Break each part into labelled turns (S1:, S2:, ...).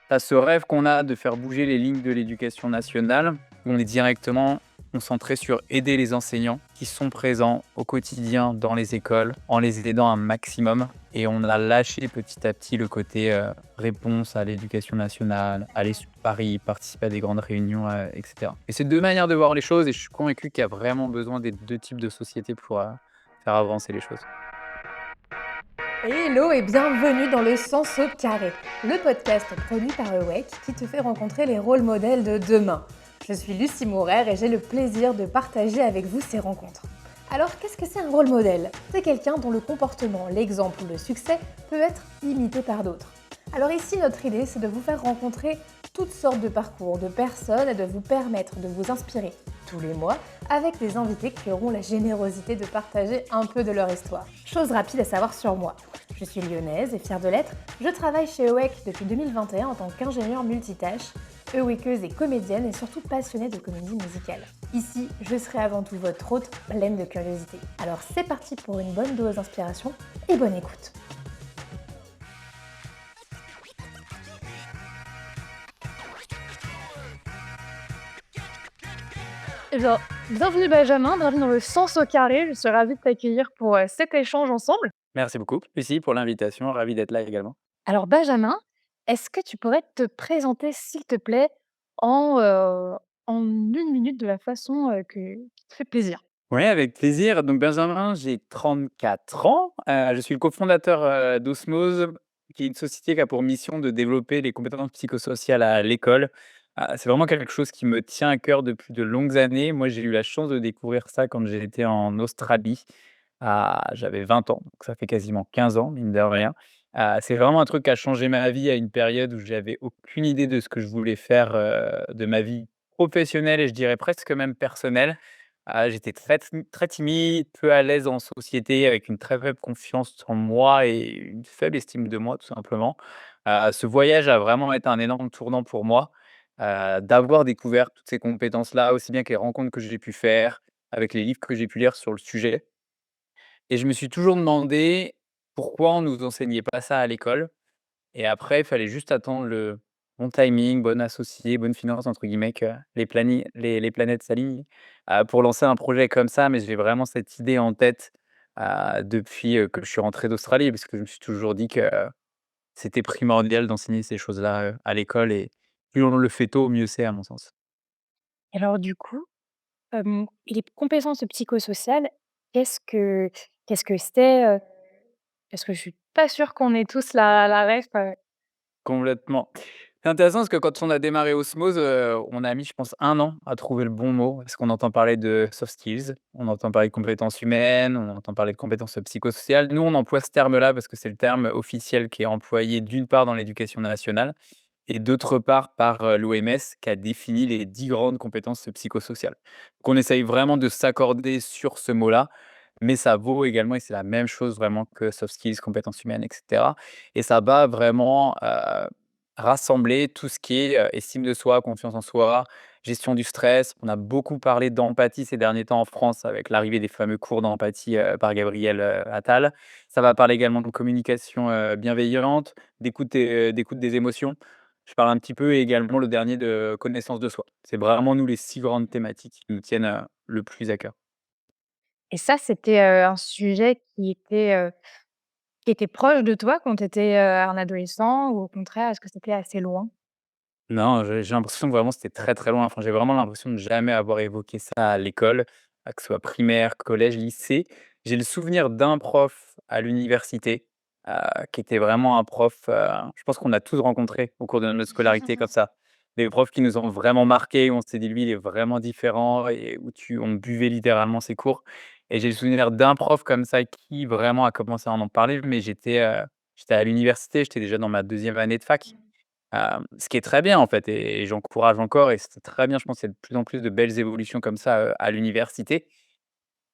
S1: Tu as ce rêve qu'on a de faire bouger les lignes de l'éducation nationale, où on est directement concentré sur aider les enseignants qui sont présents au quotidien dans les écoles, en les aidant un maximum. Et on a lâché petit à petit le côté réponse à l'éducation nationale, aller sur Paris, participer à des grandes réunions, etc. Et c'est deux manières de voir les choses, et je suis convaincu qu'il y a vraiment besoin des deux types de sociétés pour faire avancer les choses.
S2: Hello et bienvenue dans le Sens au carré, le podcast produit par EWEC qui te fait rencontrer les rôles modèles de demain. Je suis Lucie Maurer et j'ai le plaisir de partager avec vous ces rencontres. Alors, qu'est-ce que c'est un rôle modèle? C'est quelqu'un dont le comportement, l'exemple ou le succès peut être imité par d'autres. Alors ici, notre idée, c'est de vous faire rencontrer toutes sortes de parcours, de personnes et de vous permettre de vous inspirer tous les mois avec des invités qui auront la générosité de partager un peu de leur histoire. Chose rapide à savoir sur moi. Je suis lyonnaise et fière de l'être. Je travaille chez EWEC depuis 2021 en tant qu'ingénieure multitâche, EWECeuse et comédienne et surtout passionnée de comédie musicale. Ici, je serai avant tout votre hôte pleine de curiosité. Alors c'est parti pour une bonne dose d'inspiration et bonne écoute. Eh bien, bienvenue Benjamin, bienvenue dans le Sens au carré. Je suis ravie de t'accueillir pour cet échange ensemble.
S1: Merci beaucoup, Lucie, pour l'invitation. Ravi d'être là également.
S2: Alors Benjamin, est-ce que tu pourrais te présenter, s'il te plaît, en, heu, en 1 minute de la façon, qui te fait plaisir?
S1: Oui, avec plaisir. Donc Benjamin, j'ai 34 ans. Je suis le cofondateur, d'Osmose, qui est une société qui a pour mission de développer les compétences psychosociales à l'école. C'est vraiment quelque chose qui me tient à cœur depuis de longues années. Moi, j'ai eu la chance de découvrir ça quand j'étais en Australie. J'avais 20 ans, donc ça fait quasiment 15 ans, mine de rien. C'est vraiment un truc qui a changé ma vie à une période où j'avais aucune idée de ce que je voulais faire, de ma vie professionnelle, et je dirais presque même personnelle. J'étais très timide, peu à l'aise en société, avec une très faible confiance en moi et une faible estime de moi, tout simplement. Ce voyage a vraiment été un énorme tournant pour moi, d'avoir découvert toutes ces compétences-là, aussi bien que les rencontres que j'ai pu faire, avec les livres que j'ai pu lire sur le sujet. Et je me suis toujours demandé pourquoi on nous enseignait pas ça à l'école. Et après, il fallait juste attendre le bon timing, bon associé, bonne finance entre guillemets, que les planètes s'alignent, pour lancer un projet comme ça. Mais j'ai vraiment cette idée en tête, depuis, que je suis rentré d'Australie, parce que je me suis toujours dit que c'était primordial d'enseigner ces choses-là, à l'école, et plus on le fait tôt, mieux c'est à mon sens.
S2: Alors du coup, les compétences psychosociales, qu'est-ce que qu'est-ce que c'est, Parce que je suis pas sûre qu'on ait tous la ref,
S1: Complètement. C'est intéressant parce que quand on a démarré Osmose, on a mis, je pense, 1 an à trouver le bon mot. Parce qu'on entend parler de soft skills, on entend parler de compétences humaines, on entend parler de compétences, psychosociales. Nous, on emploie ce terme-là parce que c'est le terme officiel qui est employé d'une part dans l'éducation nationale et d'autre part par, l'OMS, qui a défini les 10 grandes compétences psychosociales. Donc on essaye vraiment de s'accorder sur ce mot-là, mais ça vaut également, et c'est la même chose vraiment, que soft skills, compétences humaines, et cetera. Et ça va vraiment, rassembler tout ce qui est, estime de soi, confiance en soi, gestion du stress. On a beaucoup parlé d'empathie ces derniers temps en France avec l'arrivée des fameux cours d'empathie, par Gabriel, Attal. Ça va parler également de communication, bienveillante, d'écoute des émotions. Je parle un petit peu également, le dernier, de connaissance de soi. C'est vraiment, nous, les 6 grandes thématiques qui nous tiennent, le plus à cœur.
S2: et ça, c'était, un sujet qui était proche de toi quand tu étais, un adolescent ou au contraire, est-ce que c'était assez loin?
S1: Non, j'ai l'impression que vraiment c'était très, très loin. Enfin, j'ai vraiment l'impression de jamais avoir évoqué ça à l'école, que ce soit primaire, collège, lycée. J'ai le souvenir d'un prof à l'université, qui était vraiment un prof, je pense qu'on a tous rencontré au cours de notre scolarité comme ça. Des profs qui nous ont vraiment marqués, où on s'est dit: «Lui, il est vraiment différent», et où on buvait littéralement ses cours. Et j'ai le souvenir d'un prof comme ça qui vraiment a commencé à en parler, mais j'étais à l'université, j'étais déjà dans ma deuxième année de fac. Ce qui est très bien en fait, et j'encourage encore, et c'est très bien, je pense qu'il y a de plus en plus de belles évolutions comme ça, à l'université.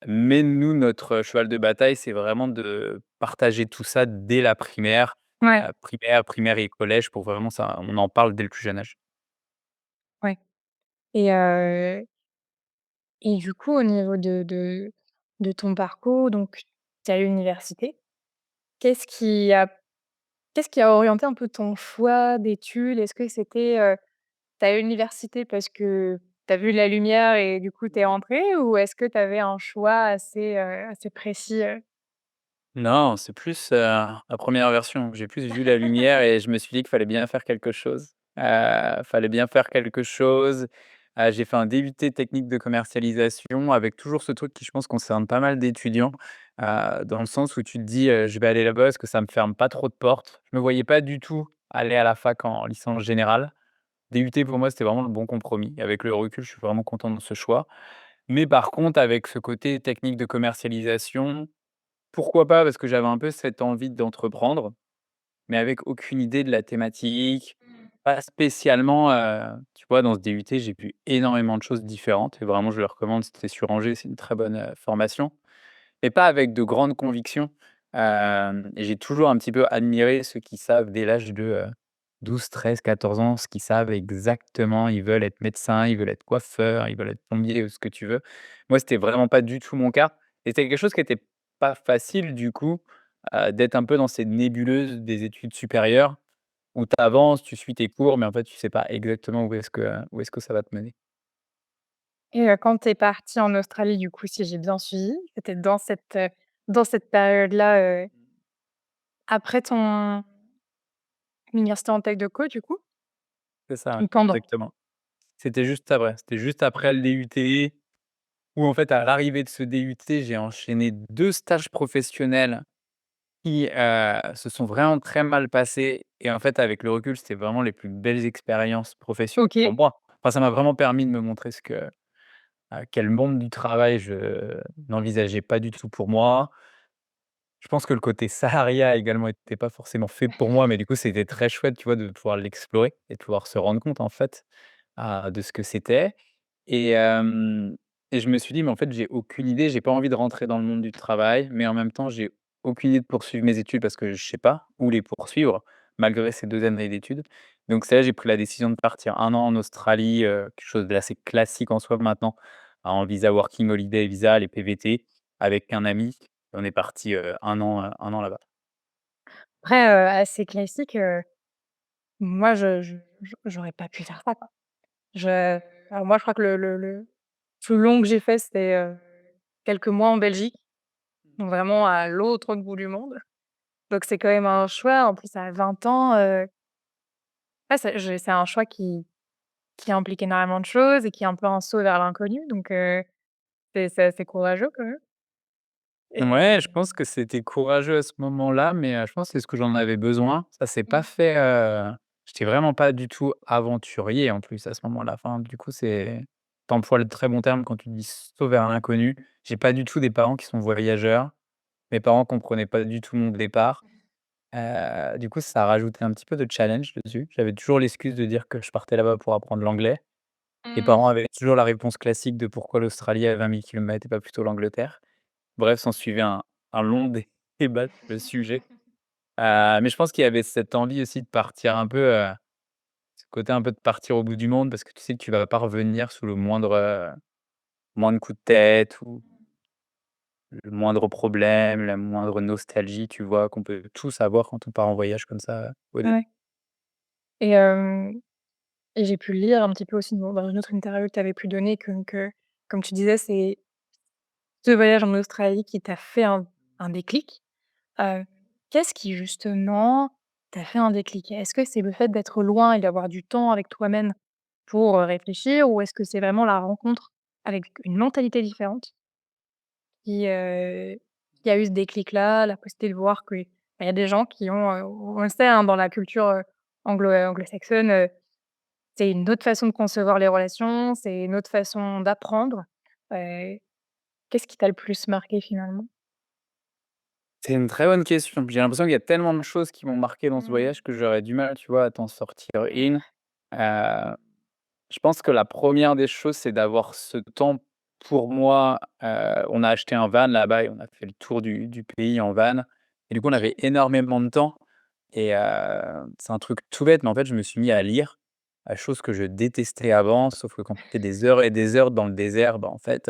S1: Mais nous, notre cheval de bataille, c'est vraiment de partager tout ça dès la primaire,
S2: Ouais,
S1: primaire et collège, pour vraiment ça on en parle dès le plus jeune âge.
S2: ouais. Et du coup, au niveau de ton parcours, donc tu es à l'université, qu'est-ce qui a Qu'est-ce qui a orienté un peu ton choix d'études? Est-ce que c'était, tu as université parce que tu as vu la lumière et du coup tu es entré? Ou est-ce que tu avais un choix assez précis,
S1: Non, c'est plus, la première version. J'ai plus vu la lumière et je me suis dit qu'il fallait bien faire quelque chose. Fallait bien faire quelque chose. J'ai fait un DUT technique de commercialisation avec toujours ce truc qui, je pense, concerne pas mal d'étudiants, dans le sens où tu te dis: «Je vais aller là-bas parce que ça me ferme pas trop de portes». Je me voyais pas du tout aller à la fac en licence générale. DUT pour moi, c'était vraiment le bon compromis. Avec le recul, je suis vraiment content de ce choix. Mais par contre, avec ce côté technique de commercialisation, pourquoi pas? Parce que j'avais un peu cette envie d'entreprendre, mais avec aucune idée de la thématique, pas spécialement, tu vois? Dans ce DUT, j'ai vu énormément de choses différentes et vraiment je le recommande, c'était sur Angers, c'est une très bonne, formation, mais pas avec de grandes convictions. Et j'ai toujours un petit peu admiré ceux qui savent dès l'âge de, 12-13-14 ans, ce qu'ils savent exactement. Ils veulent être médecin, ils veulent être coiffeur, ils veulent être plombier ou ce que tu veux. Moi, c'était vraiment pas du tout mon cas et c'était quelque chose qui était pas facile du coup, d'être un peu dans cette nébuleuse des études supérieures où tu avances, tu suis tes cours, mais en fait, tu sais pas exactement où est-ce que ça va te mener.
S2: et quand tu es parti en Australie, du coup, si j'ai bien suivi, c'était dans cette période-là, après ton université en tech de co, du coup?
S1: C'est ça, ouais,
S2: Ou pendant?
S1: exactement. C'était juste après le DUT où en fait, à l'arrivée de ce DUT, j'ai enchaîné 2 stages professionnels qui, se sont vraiment très mal passés et en fait, avec le recul, c'était vraiment les plus belles expériences professionnelles pour
S2: OK.
S1: moi. Enfin, ça m'a vraiment permis de me montrer quel monde du travail je n'envisageais pas du tout pour moi. Je pense que le côté salariat également était pas forcément fait pour moi, mais du coup, c'était très chouette, tu vois, de pouvoir l'explorer et de pouvoir se rendre compte, en fait, de ce que c'était. Et et je me suis dit: «Mais en fait, j'ai aucune idée, j'ai pas envie de rentrer dans le monde du travail, mais en même temps, j'ai aucune idée de poursuivre mes études parce que je sais pas où les poursuivre, malgré ces 2 années d'études». Donc c'est là, j'ai pris la décision de partir 1 an en Australie, quelque chose d'assez classique en soi maintenant, en visa working holiday visa, les PVT, avec un ami. On est parti, 1 an là-bas.
S2: Après, assez classique, moi j'aurais pas pu faire ça, quoi. Je Alors moi, je crois que le plus long que j'ai fait, c'était, quelques mois en Belgique, donc vraiment à l'autre bout du monde. Donc c'est quand même un choix, en plus à 20 ans, ouais, c'est un choix qui implique énormément de choses et qui est un peu un saut vers l'inconnu, donc c'est assez courageux quand même.
S1: Ouais, je
S2: Et
S1: pense que c'était courageux à ce moment-là, mais je pense que c'est ce que j'en avais besoin. Ça s'est pas
S2: mmh.
S1: fait, j'étais vraiment pas du tout aventurier en plus à ce moment-là. Enfin, du coup, tu emploies le très bon terme quand tu dis «saut vers l'inconnu». J'ai pas du tout des parents qui sont voyageurs. Mes parents comprenaient pas du tout mon départ. Du coup, ça a rajouté un petit peu de challenge dessus. J'avais toujours l'excuse de dire que je partais là-bas pour apprendre l'anglais. Les
S2: Mmh.
S1: parents avaient toujours la réponse classique de pourquoi l'Australie à 20 000 kilomètres et pas plutôt l'Angleterre. Bref, s'ensuivait un long débat sur le sujet. Mais je pense qu'il y avait cette envie aussi de partir un peu, ce côté un peu de partir au bout du monde parce que tu sais que tu vas pas revenir sous le moindre coup de tête ou le moindre problème, la moindre nostalgie, tu vois? Qu'on peut tous avoir quand on part en voyage comme ça, au début.
S2: Ouais. Et hem et j'ai pu lire un petit peu aussi dans une autre interview que tu avais pu donner que, comme tu disais, c'est ce voyage en Australie qui t'a fait un déclic. Heu, Qu'est-ce qui justement t'a fait un déclic? Est-ce que c'est le fait d'être loin et d'avoir du temps avec toi-même pour, réfléchir, ou est-ce que c'est vraiment la rencontre avec une mentalité différente qui, qui a eu ce déclic-là, la possibilité de voir que, bah, il y a des gens qui ont, on le sait, hein, dans la culture, anglo-saxonne, c'est une autre façon de concevoir les relations, c'est une autre façon d'apprendre. Heu, Qu'est-ce qui t'a le plus marqué finalement?
S1: C'est une très bonne question. J'ai l'impression qu'il y a tellement de choses qui m'ont marqué dans ce
S2: Mmh.
S1: voyage que j'aurais du mal, tu vois, à t'en sortir une. Heu Je pense que la première des choses, c'est d'avoir ce temps pour moi. On a acheté un van là-bas et on a fait le tour du pays en van et du coup, on avait
S2: OK.
S1: énormément de temps et c'est un truc tout bête, mais en fait, je me suis mis à lire, chose que je détestais avant, sauf que quand tu es des heures et des heures dans le désert, bah, en fait,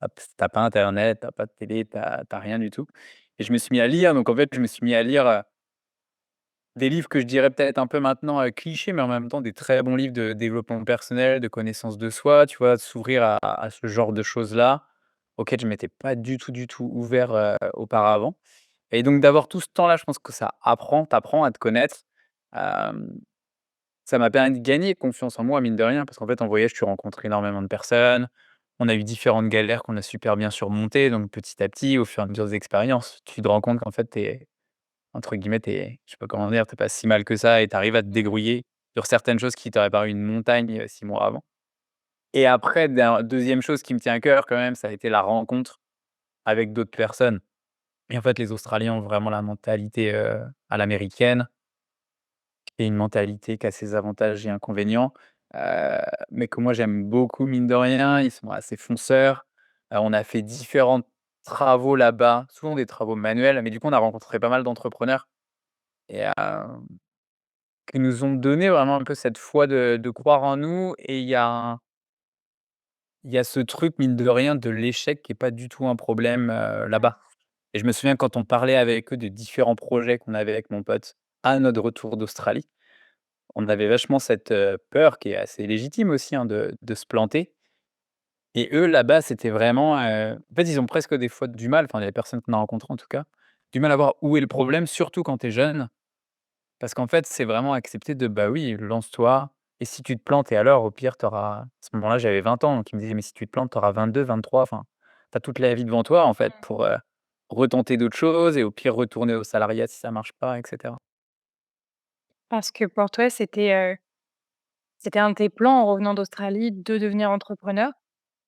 S1: hop, tu pas internet, t'as pas de télé, t'as rien du tout et je me suis mis à lire, donc en fait, je me suis mis à lire, Des livres que je dirais peut-être un peu maintenant, clichés, mais en même temps des très bons livres de développement personnel, de connaissance de soi, tu vois? S'ouvrir à ce genre de choses-là, auxquelles je m'étais pas du tout ouvert, auparavant et donc d'avoir tout ce temps-là, je pense que ça t'apprend à te connaître. Hem, Ça m'a permis de gagner confiance en moi, mine de rien, parce qu'en fait, en voyage, tu rencontres énormément de personnes. On a eu différentes galères qu'on a super bien surmontées, donc petit à petit, au fur et à mesure des expériences, tu te rends compte qu'en fait, tu entre guillemets, tu je sais pas comment dire, tu pas si mal que ça et tu arrives à te débrouiller sur certaines choses qui t'auraient paru une montagne, 6 mois avant. Et après, der 2e chose qui me tient à cœur quand même, ça a été la rencontre avec d'autres personnes et en fait, les Australiens ont vraiment la mentalité, à l'américaine et une mentalité qui a ses avantages et inconvénients, heu, mais que moi j'aime beaucoup mine de rien. Ils sont assez fonceurs. On a fait différents travaux là-bas, souvent des travaux manuels, mais du coup, on a rencontré pas mal d'entrepreneurs et qui nous ont donné vraiment un peu cette foi de croire en nous et il y a ce truc, mine de rien, de l'échec qui est pas du tout un problème, là-bas et je me souviens quand on parlait avec eux de différents projets qu'on avait avec mon pote à notre retour d'Australie, on avait vachement cette, peur qui est assez légitime aussi, hein, de se planter et eux, là-bas, c'était vraiment, en fait, ils ont presque des fois du mal, enfin, les personnes qu'on a rencontrées en tout cas, du mal à voir où est le problème, surtout quand tu es jeune. Parce qu'en fait, c'est vraiment accepter de, bah, oui, lance-toi et si tu te plantes et alors au pire tu auras à ce moment-là, j'avais 20 ans, donc il me disait: «Mais si tu te plantes, tu auras 22-23, enfin, tu as toute la vie devant toi en fait pour, retenter d'autres choses et au pire retourner au salariat si ça marche pas et cetera».
S3: Parce que pour toi, c'était un de tes plans en revenant d'Australie de devenir entrepreneur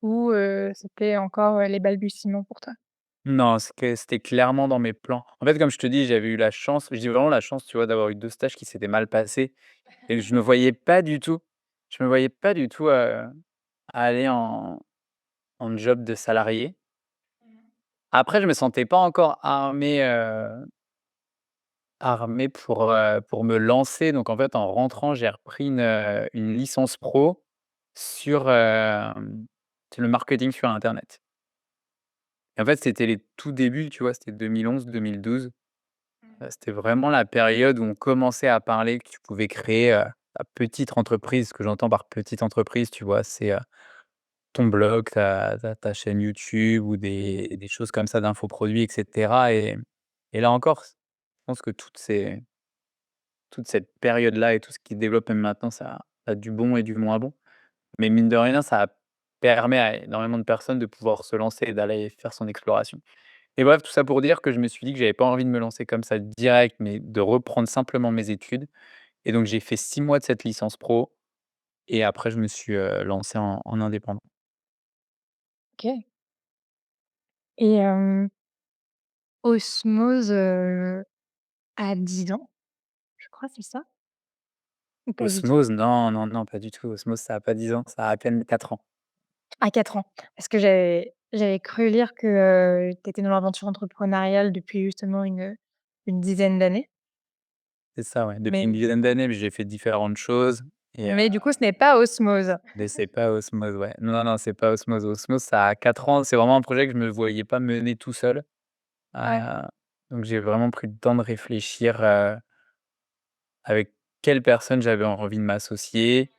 S3: ou c'était encore, les balbutiements pour toi?
S1: Non, c'était clairement dans mes plans. En fait, comme je te dis, j'avais eu la chance, je dis vraiment la chance, tu vois, d'avoir eu 2 stages qui s'étaient mal passés et je me voyais pas du tout, aller en job de salarié. Après, je me sentais pas encore armé pour me lancer. Donc en fait, en rentrant, j'ai repris une licence pro sur, sur le marketing sur internet. Et en fait, c'était les tout débuts, tu vois? C'était 2011-2012. C'était vraiment la période où on commençait à parler que tu pouvais créer, ta petite entreprise. Ce que j'entends par petite entreprise, tu vois? C'est, ton blog, ta chaîne YouTube ou des choses comme ça d'infoproduits et cetera et là encore, je pense que toute cette période-là et tout ce qui se développe même maintenant, ça a du bon et du moins bon. Mais mine de rien, ça permet à énormément de personnes de pouvoir se lancer et d'aller faire son exploration. Et bref, tout ça pour dire que je me suis dit que j'avais pas envie de me lancer comme ça direct, mais de reprendre simplement mes études. Et donc j'ai fait 6 mois de cette licence pro et après je me suis, lancé en indépendant.
S3: OK. Et Osmose, à 10 ans, je crois, c'est ça? Ou pas du tout?
S1: Osmose, non, non, non, pas du tout. Osmose, ça a pas 10 ans, ça a à peine 4 ans.
S3: À 4 ans. Parce que j'avais cru lire que, tu étais dans l'aventure entrepreneuriale depuis justement une dizaine d'années.
S1: C'est ça, ouais, depuis une
S3: Mais
S1: dizaine d'années, mais j'ai fait différentes choses et
S3: mais du coup, ce n'est pas Osmose.
S1: mais c'est pas Osmose, ouais. Non, non, c'est pas Osmose. Osmose, ça a 4 ans. C'est vraiment un projet que je me voyais pas mener tout seul.
S3: Ouais.
S1: Heu, donc j'ai vraiment pris le temps de réfléchir, avec quelle personne j'avais envie de m'associer.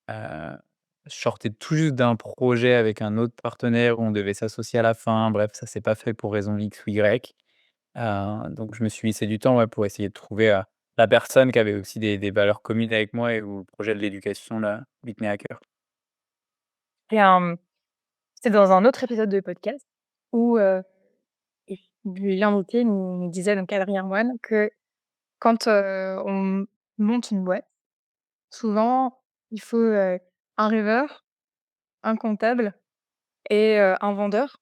S1: Heu, je sortais tout juste d'un projet avec un autre partenaire où on devait s'associer à la fin. Bref, ça s'est pas fait pour raison X ou Y. Donc je me suis laissé du temps, ouais, pour essayer de trouver, la personne qui avait aussi des valeurs communes avec moi et où le projet de l'éducation, là, lui tenait à cœur.
S3: Et c'était dans un autre épisode de podcast où, et l'invité nous disait, donc Adrien Moine, que quand, on monte une boîte, souvent il faut, un rêveur, un comptable et un vendeur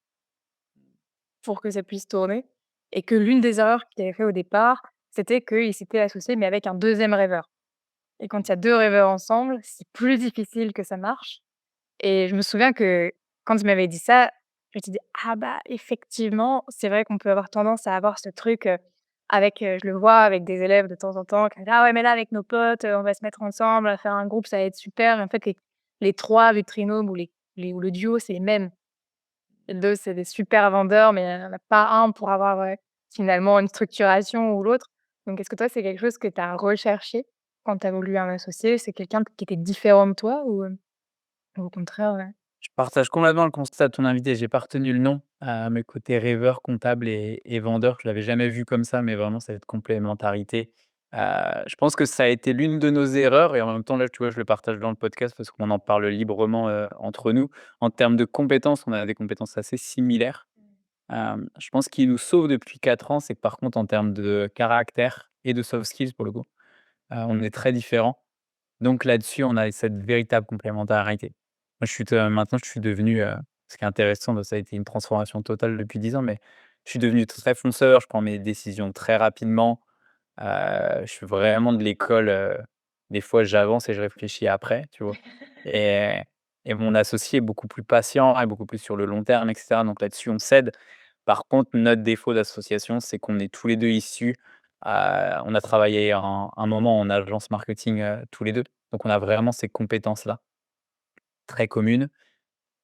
S3: pour que ça puisse tourner, et que l'une des erreurs qu'il avait fait au départ, c'était qu'il s'était associé, mais avec un deuxième rêveur, et quand il y a 2 rêveurs ensemble, c'est plus difficile que ça marche. Et je me souviens que quand il m'avait dit ça, je me suis dit: «Ah bah, effectivement, c'est vrai qu'on peut avoir tendance à avoir ce truc, avec, je le vois avec des élèves de temps en temps qui me disent: "Ah ouais, mais là avec nos potes, on va se mettre ensemble, on va faire un groupe, ça va être super"», et en fait les 3 vu trinômes ou ou le duo, c'est les mêmes. Les 2, c'est des super vendeurs, mais il y en a pas un pour avoir, finalement une structuration ou l'autre. Donc est-ce que toi, c'est quelque chose que tu as recherché quand tu as voulu un associé? C'est quelqu'un qui était différent de toi ou au contraire,
S1: Je partage complètement le constat de ton invité. J'ai pas retenu le nom, mais côté rêveur, comptable et vendeur, je l'avais jamais vu comme ça, mais vraiment cette complémentarité. Je pense que ça a été l'une de nos erreurs et en même temps, là, tu vois, je le partage dans le podcast parce qu'on en parle librement, entre nous. En termes de compétences, on a des compétences assez similaires. Je pense qu'il nous sauve depuis 4 ans, c'est que par contre en termes de caractère et de soft skills pour le coup, on est très différents. Donc là-dessus, on a cette véritable complémentarité. Moi, maintenant, je suis devenu, ce qui est intéressant, ça a été une transformation totale depuis 10 ans, mais je suis devenu très fonceur, je prends mes décisions très rapidement. Je suis vraiment de l'école, des fois j'avance et je réfléchis après, tu vois? Et et mon associé est beaucoup plus patient et beaucoup plus sur le long terme et cetera, donc là-dessus, on s'aide. Par contre, notre défaut d'association, c'est qu'on est tous les 2 issus, on a travaillé un moment en agence marketing, tous les 2. Donc on a vraiment ces compétences-là, très communes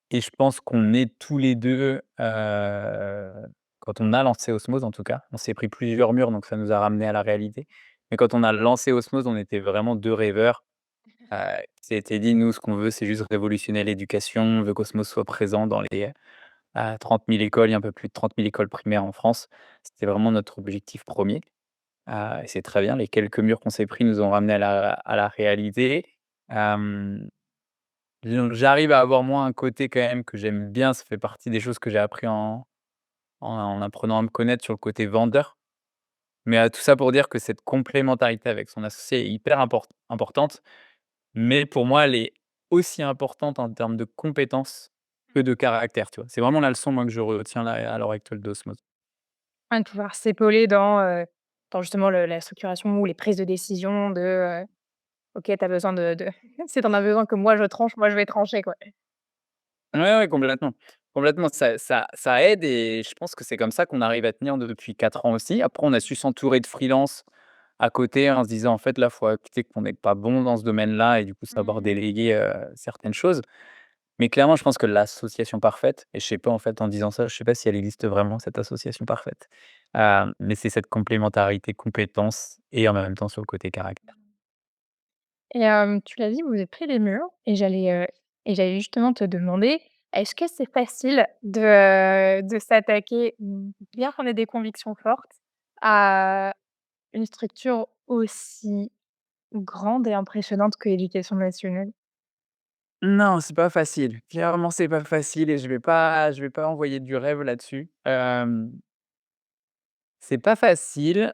S1: et je pense qu'on est tous les 2, quand on a lancé Osmose en tout cas, on s'est pris plusieurs murs, donc ça nous a ramenés à la réalité. Mais quand on a lancé Osmose, on était vraiment 2 rêveurs, heu, qui s'étaient dit: «Nous, ce qu'on veut, c'est juste révolutionner l'éducation. On veut qu'Osmose soit présent dans les, 30 000 écoles». Il y a un peu plus de 30 000 écoles primaires en France. C'était vraiment notre objectif premier. Et c'est très bien. Les quelques murs qu'on s'est pris nous ont ramenés à la réalité. Hem Donc j'arrive à avoir moi un côté quand même que j'aime bien, ça fait partie des choses que j'ai appris en apprenant à me connaître sur le côté vendeur. Mais, tout ça pour dire que cette complémentarité avec son associé est hyper importante, mais pour moi, elle est aussi importante en termes de compétences que de caractère, tu vois? C'est vraiment la leçon moi que je retiens là, à l'heure actuelle d'Osmose.
S3: de pouvoir s'épauler dans justement la structuration ou les prises de décision OK, tu as besoin de si tu en as besoin que moi je tranche, moi je vais trancher, quoi.
S1: Ouais, ouais, complètement. Complètement, ça aide et je pense que c'est comme ça qu'on arrive à tenir depuis 4 ans aussi. Après, on a su s'entourer de freelance à côté en se disant: «En fait, là, faut acter qu'on n'est pas bon dans ce domaine-là» et du coup, savoir
S3: Mmh.
S1: déléguer, certaines choses. Mais clairement, je pense que l'association parfaite et je sais pas, en fait, en disant ça, je sais pas si elle existe vraiment cette association parfaite. Mais c'est cette complémentarité compétences et en même temps sur le côté caractère.
S3: Et tu l'as dit, vous vous êtes pris les murs et j'allais justement te demander, est-ce que c'est facile de s'attaquer, bien qu'on ait des convictions fortes, à une structure aussi grande et impressionnante que l'éducation nationale?
S1: Non, c'est pas facile. Clairement, c'est pas facile et je vais pas envoyer du rêve là-dessus. C'est pas facile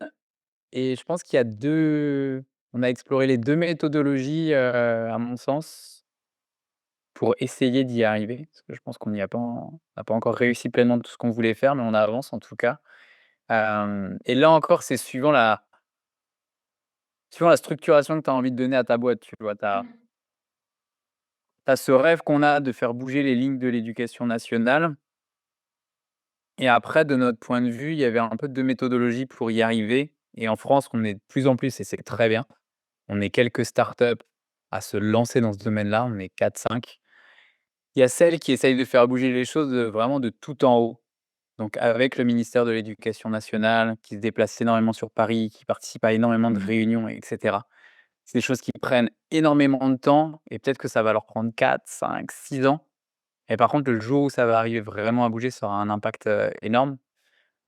S1: et je pense qu'il y a 2. On a exploré les 2 méthodologies, à mon sens, pour essayer d'y arriver. Parce que je pense qu'on n'y a pas on n'a pas encore réussi pleinement tout ce qu'on voulait faire, mais on avance en tout cas. Et là encore, c'est suivant la structuration que tu as envie de donner à ta boîte, tu vois? Tu as ce rêve qu'on a de faire bouger les lignes de l'éducation nationale et après de notre point de vue, il y avait un peu 2 méthodologies pour y arriver et en France, on est de plus en plus et c'est très bien. On est quelques startups à se lancer dans ce domaine-là, on est 4-5. Il y a celles qui essayent de faire bouger les choses, vraiment de tout en haut. Donc avec le ministère de l'Éducation nationale, qui se déplace énormément sur Paris, qui participe à énormément de
S3: Mmh.
S1: réunions et cetera. C'est des choses qui prennent énormément de temps et peut-être que ça va leur prendre 4, 5, 6 ans et par contre, le jour où ça va arriver vraiment à bouger, ça aura un impact, énorme.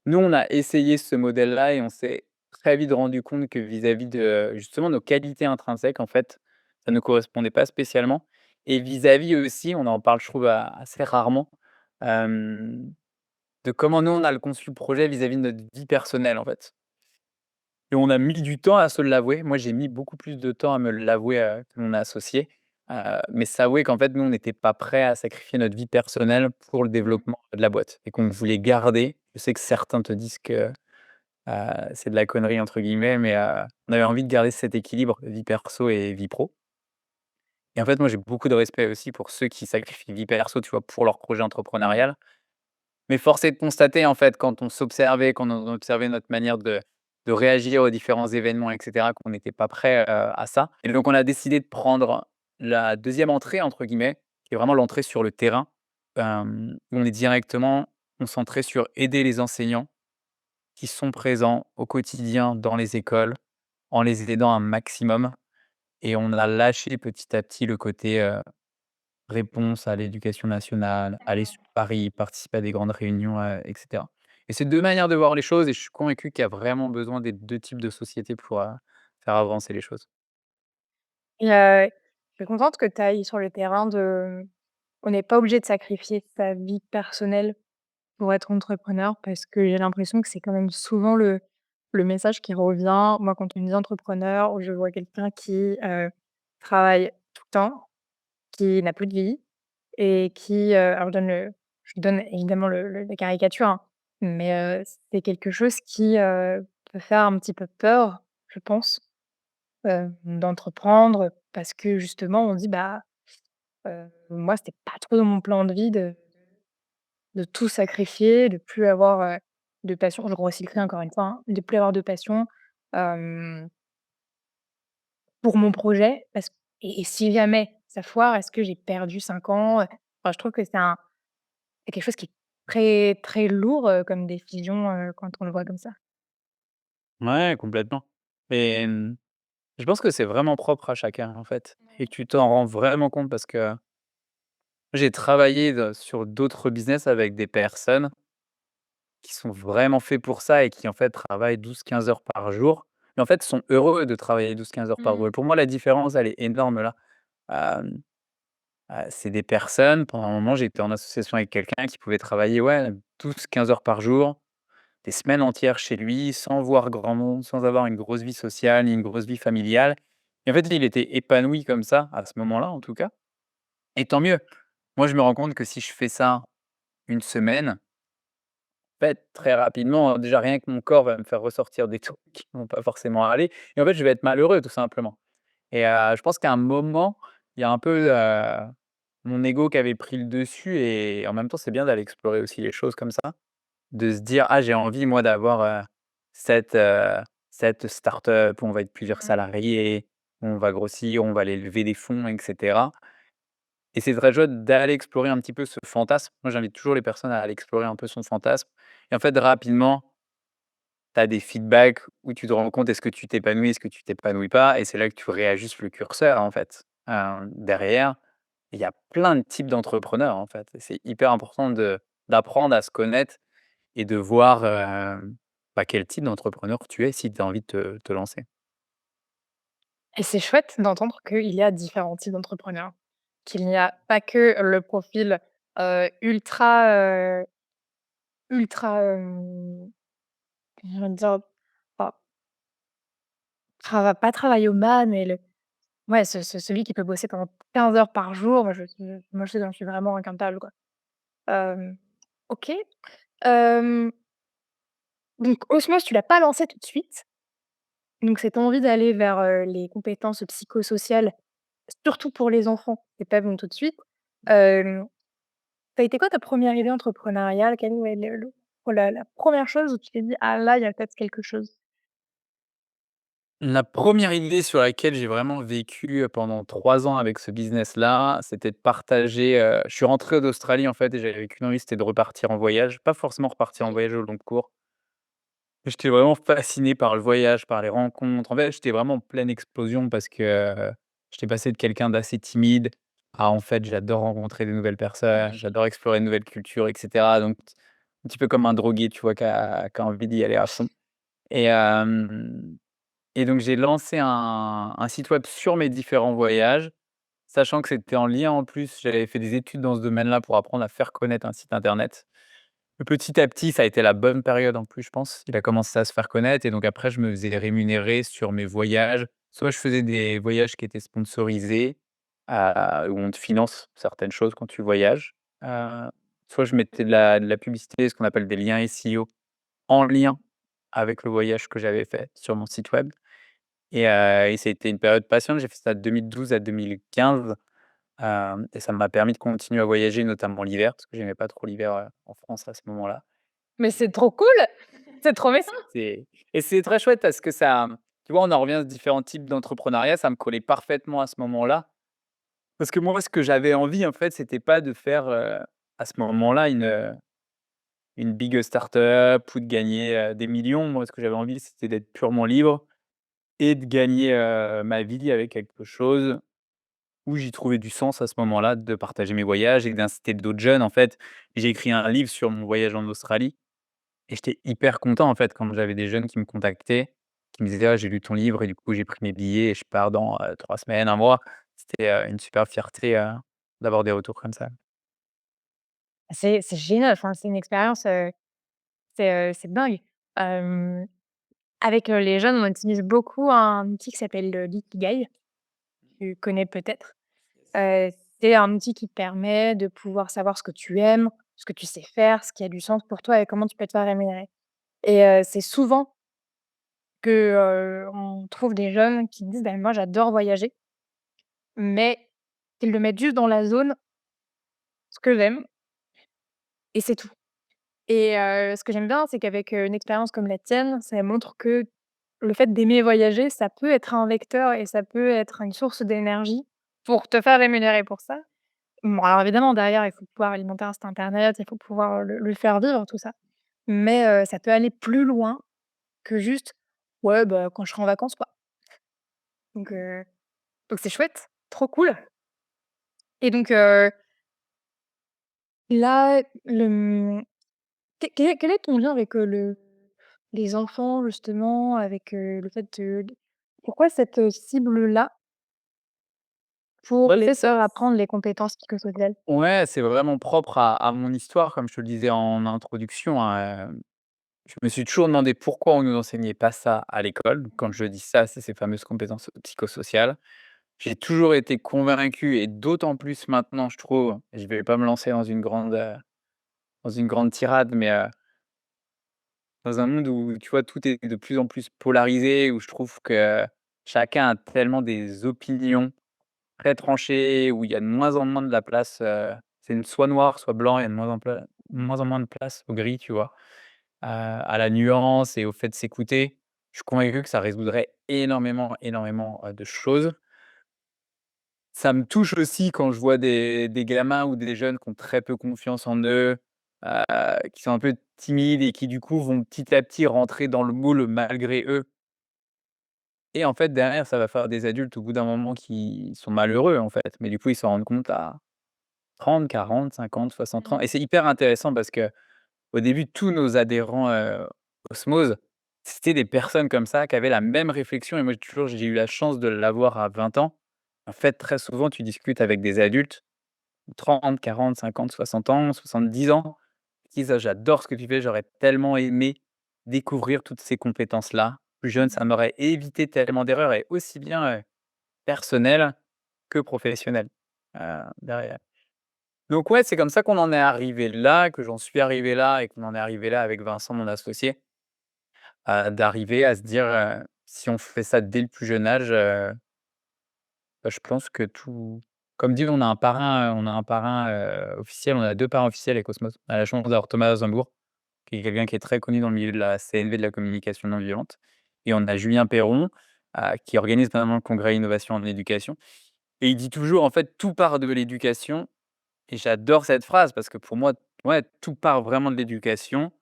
S1: Nous, on a essayé ce modèle-là et on s'est très vite rendu compte que vis-à-vis de, justement, nos qualités intrinsèques, en fait, ça ne correspondait pas spécialement et vis-à-vis aussi, on en parle, je trouve, assez rarement, hem, de comment nous, on a le conçu le projet vis-à-vis de notre vie personnelle, en fait et on a mis du temps à se l'avouer. Moi, j'ai mis beaucoup plus de temps à me l'avouer, que mon associé, mais s'avouer qu'en fait, nous, on n'était pas prêts à sacrifier notre vie personnelle pour le développement de la boîte et qu'on voulait garder. Je sais que certains te disent que c'est de la «connerie» entre guillemets, mais on avait envie de garder cet équilibre vie perso et vie pro et en fait, moi, j'ai beaucoup de respect aussi pour ceux qui sacrifient vie perso, tu vois, pour leur projet
S3: Mmh.
S1: entrepreneurial. Mais force est de constater, en fait, quand on s'observait, quand on observait notre manière de réagir aux différents événements et cetera, qu'on n'était pas prêt, à ça et donc on a décidé de prendre la deuxième entrée, entre guillemets, qui est vraiment l'entrée sur le terrain, où on est directement concentré sur aider les enseignants qui sont présents au quotidien dans les écoles, en les aidant un maximum et on a lâché petit à petit le côté, réponse à l'éducation nationale, aller sur Paris, participer à des grandes réunions, et cetera. Et c'est 2 manières de voir les choses et je suis convaincu qu'il y a vraiment besoin des 2 types de sociétés pour, faire avancer les choses.
S3: Et je suis contente que tu ailles sur le terrain de on n'est pas obligé de sacrifier sa vie personnelle pour être entrepreneur parce que j'ai l'impression que c'est quand même souvent le message qui revient. Moi, quand on me dit entrepreneur, je vois quelqu'un qui, travaille tout le temps, qui n'a plus de vie et qui, alors je donne évidemment la caricature, hein, mais c'est quelque chose qui, peut faire un petit peu peur, je pense, d'entreprendre parce que justement on dit: «Bah, moi c'était pas trop dans mon plan de vie de tout sacrifier, de plus avoir, de passion». Je grossis le trait encore une fois, hein, de plus avoir de passion, hem, pour mon projet parce et si jamais ça foire, est-ce que j'ai perdu 5 ans? Enfin, je trouve que c'est quelque chose qui est très, très lourd, comme décision, quand on le voit comme ça.
S1: Ouais, complètement. Et je pense que c'est vraiment propre à chacun, en fait et que tu t'en rends vraiment compte parce que j'ai travaillé sur d'autres business avec des personnes qui sont vraiment faits pour ça et qui, en fait, travaillent 12-15 heures par jour. Mais en fait, sont heureux de travailler 12-15 heures par jour et
S3: Mmh.
S1: pour moi, la différence, elle est énorme là. Hem, c'est des personnes pendant un moment, j'étais en association avec quelqu'un qui pouvait travailler, ouais, 12-15 heures par jour, des semaines entières chez lui, sans voir grand monde, sans avoir une grosse vie sociale, ni une grosse vie familiale et en fait, il était épanoui comme ça, à ce moment-là, en tout cas et tant mieux. Moi, je me rends compte que si je fais ça une semaine, en fait, très rapidement, déjà rien que mon corps va me faire ressortir des trucs qui vont pas forcément aller et en fait, je vais être malheureux tout simplement et je pense qu'à un moment, il y a un peu, mon ego qui avait pris le dessus et en même temps, c'est bien d'aller explorer aussi les choses comme ça, de se dire: «Ah, j'ai envie moi d'avoir, cette, cette start-up où on va être plusieurs
S3: Mmh.
S1: salariés, où on va grossir, où on va aller lever des fonds et cetera». Et c'est très chouette d'aller explorer un petit peu ce fantasme. Moi, j'invite toujours les personnes à aller explorer un peu son fantasme et en fait, rapidement, tu as des feedbacks où tu te rends compte, est-ce que tu t'épanouis, est-ce que tu t'épanouis pas? Et c'est là que tu réajustes le curseur, en fait. Derrière, il y a plein de types d'entrepreneurs, en fait et c'est hyper important d'apprendre à se connaître et de voir, quel type d'entrepreneur tu es si tu as envie de te lancer.
S3: Et c'est chouette d'entendre qu'il y a différents types d'entrepreneurs. Qu'il n'y a pas que le profil, ultra, comment dire? Pas pas travaillomane, mais ouais, celui qui peut bosser pendant 15 heures par jour, moi je sais que j'en suis vraiment incapable, quoi. Hem, OK. Hem, donc Osmose, tu l'as pas lancé tout de suite. Donc cette envie d'aller vers, les compétences psychosociales, surtout pour les enfants, c'est pas venu tout de suite. Hem, Ça a été quoi ta première idée entrepreneuriale? Quelle est le la 1re chose où tu t'es dit: «Ah là, il y a peut-être quelque chose»?
S1: La première idée sur laquelle j'ai vraiment vécu, pendant 3 ans avec ce business-là, c'était de partager, je suis rentré d'Australie, en fait et j'avais qu'une envie, c'était de repartir en voyage. Pas forcément repartir en
S3: OK.
S1: voyage au long cours. J'étais vraiment fasciné par le voyage, par les rencontres. En fait, j'étais vraiment en pleine explosion parce que, j'étais passé de quelqu'un d'assez timide à, en fait, j'adore rencontrer de nouvelles personnes, j'adore explorer de nouvelles cultures et cetera. Donc un petit peu comme un drogué, tu vois, qui a envie d'y aller à fond et donc j'ai lancé un site web sur mes différents voyages, sachant que c'était en lien en plus, j'avais fait des études dans ce domaine-là pour apprendre à faire connaître un site internet. Petit à petit, ça a été la bonne période en plus, je pense. Il a commencé à se faire connaître et donc après je me faisais rémunérer sur mes voyages. Soit je faisais des voyages qui étaient sponsorisés, où on te finance certaines choses quand tu voyages, soit je mettais de la publicité, ce qu'on appelle des liens SEO, en lien avec le voyage que j'avais fait sur mon site web et ça a été une période passionnante. J'ai fait ça de 2012 à 2015, et ça m'a permis de continuer à voyager, notamment l'hiver, parce que j'aimais pas trop l'hiver, en France à ce moment-là.
S3: Mais c'est trop cool! C'est trop bien!
S1: C'est très chouette parce que ça, tu vois, on en revient aux différents types d'entrepreneuriat, ça me collait parfaitement à ce moment-là. Parce que moi, ce que j'avais envie, en fait, c'était pas de faire, à ce moment-là, une big start-up ou de gagner, des millions. Moi, ce que j'avais envie, c'était d'être purement libre et de gagner, ma vie avec quelque chose où j'y trouvais du sens à ce moment-là, de partager mes voyages et d'inciter d'autres jeunes. En fait, j'ai écrit un livre sur mon voyage en Australie et j'étais hyper content, en fait, quand j'avais des jeunes qui me contactaient, qui me disaient: «Ah, j'ai lu ton livre et du coup, j'ai pris mes billets et je pars dans, 3 semaines, un mois». C'était, une super fierté, d'avoir des retours comme ça.
S3: C'est génial, enfin, c'est une expérience, c'est dingue. Hem, avec, les jeunes, on utilise beaucoup un outil qui s'appelle l'Ikigai, tu connais peut-être? Heu, c'est un outil qui te permet de pouvoir savoir ce que tu aimes, ce que tu sais faire, ce qui a du sens pour toi et comment tu peux te faire rémunérer et c'est souvent que, on trouve des jeunes qui disent: «Ben, moi, j'adore voyager», mais qu'ils le mettent juste dans la zone, ce que j'aime et c'est tout et ce que j'aime bien, c'est qu'avec, une expérience comme la tienne, ça montre que le fait d'aimer voyager, ça peut être un vecteur et ça peut être une source d'énergie pour te faire rémunérer pour ça. Bon, alors évidemment, derrière, il faut pouvoir alimenter un site internet, il faut pouvoir, le faire vivre tout ça. Mais ça peut aller plus loin que juste: «Ouais, bah, quand je serai en vacances, quoi». Donc heu, donc c'est chouette, trop cool et donc là, quel est ton lien avec, les enfants justement, avec, le fait de pourquoi cette, cible-là pour
S1: Ouais,
S3: les leur apprendre les compétences psychosociales?
S1: ouais, c'est vraiment propre à mon histoire, comme je te le disais en introduction, hein. Je me suis toujours demandé pourquoi on nous enseignait pas ça à l'école. Quand je dis ça, c'est ces fameuses compétences psychosociales. J'ai toujours été convaincu et d'autant plus maintenant, je trouve, je vais pas me lancer dans une grande tirade, mais, dans un monde où, tu vois, tout est de plus en plus polarisé, où je trouve que chacun a tellement des opinions très tranchées, où il y a de moins en moins de la place, c'est soit noir, soit blanc, il y a de moins en moins de place au gris, tu vois? À la nuance et au fait de s'écouter. Je suis convaincu que ça résoudrait énormément, énormément, de choses. Ça me touche aussi quand je vois des gamins ou des jeunes qui ont très peu confiance en eux, heu, qui sont un peu timides et qui du coup vont petit à petit rentrer dans le moule malgré eux et en fait derrière ça va faire des adultes au bout d'un moment qui sont malheureux en fait, mais du coup ils s'en rendent compte à 30, 40, 50, 60 ans et c'est hyper intéressant parce que au début, tous nos adhérents, Osmose, c'était des personnes comme ça qui avaient la même réflexion et moi j'ai eu la chance de l'avoir à 20 ans. En fait, très souvent, tu discutes avec des adultes, 30, 40, 50, 60 ans, 70 ans, qui disent: «Ah j'adore ce que tu fais, j'aurais tellement aimé découvrir toutes ces compétences-là. Plus jeune, ça m'aurait évité tellement d'erreurs» et aussi bien, personnelles que professionnelles, derrière. Donc ouais, c'est comme ça qu'on en est arrivé là, que j'en suis arrivé là et qu'on en est arrivé là avec Vincent, mon associé, d'arriver à se dire, si on fait ça dès le plus jeune âge, bah, je pense que tout comme dit, on a un parrain, officiel, on a 2 parrains officiels avec Cosmos. On a la chance d'avoir Thomas Azenbourg, qui est quelqu'un qui est très connu dans le milieu de la CNV, de la communication non violente et on a Julien Perron, qui organise notamment le congrès innovation en éducation et il dit toujours, en fait: «Tout part de l'éducation». Et j'adore cette phrase parce que pour moi, ouais, tout part vraiment de l'éducation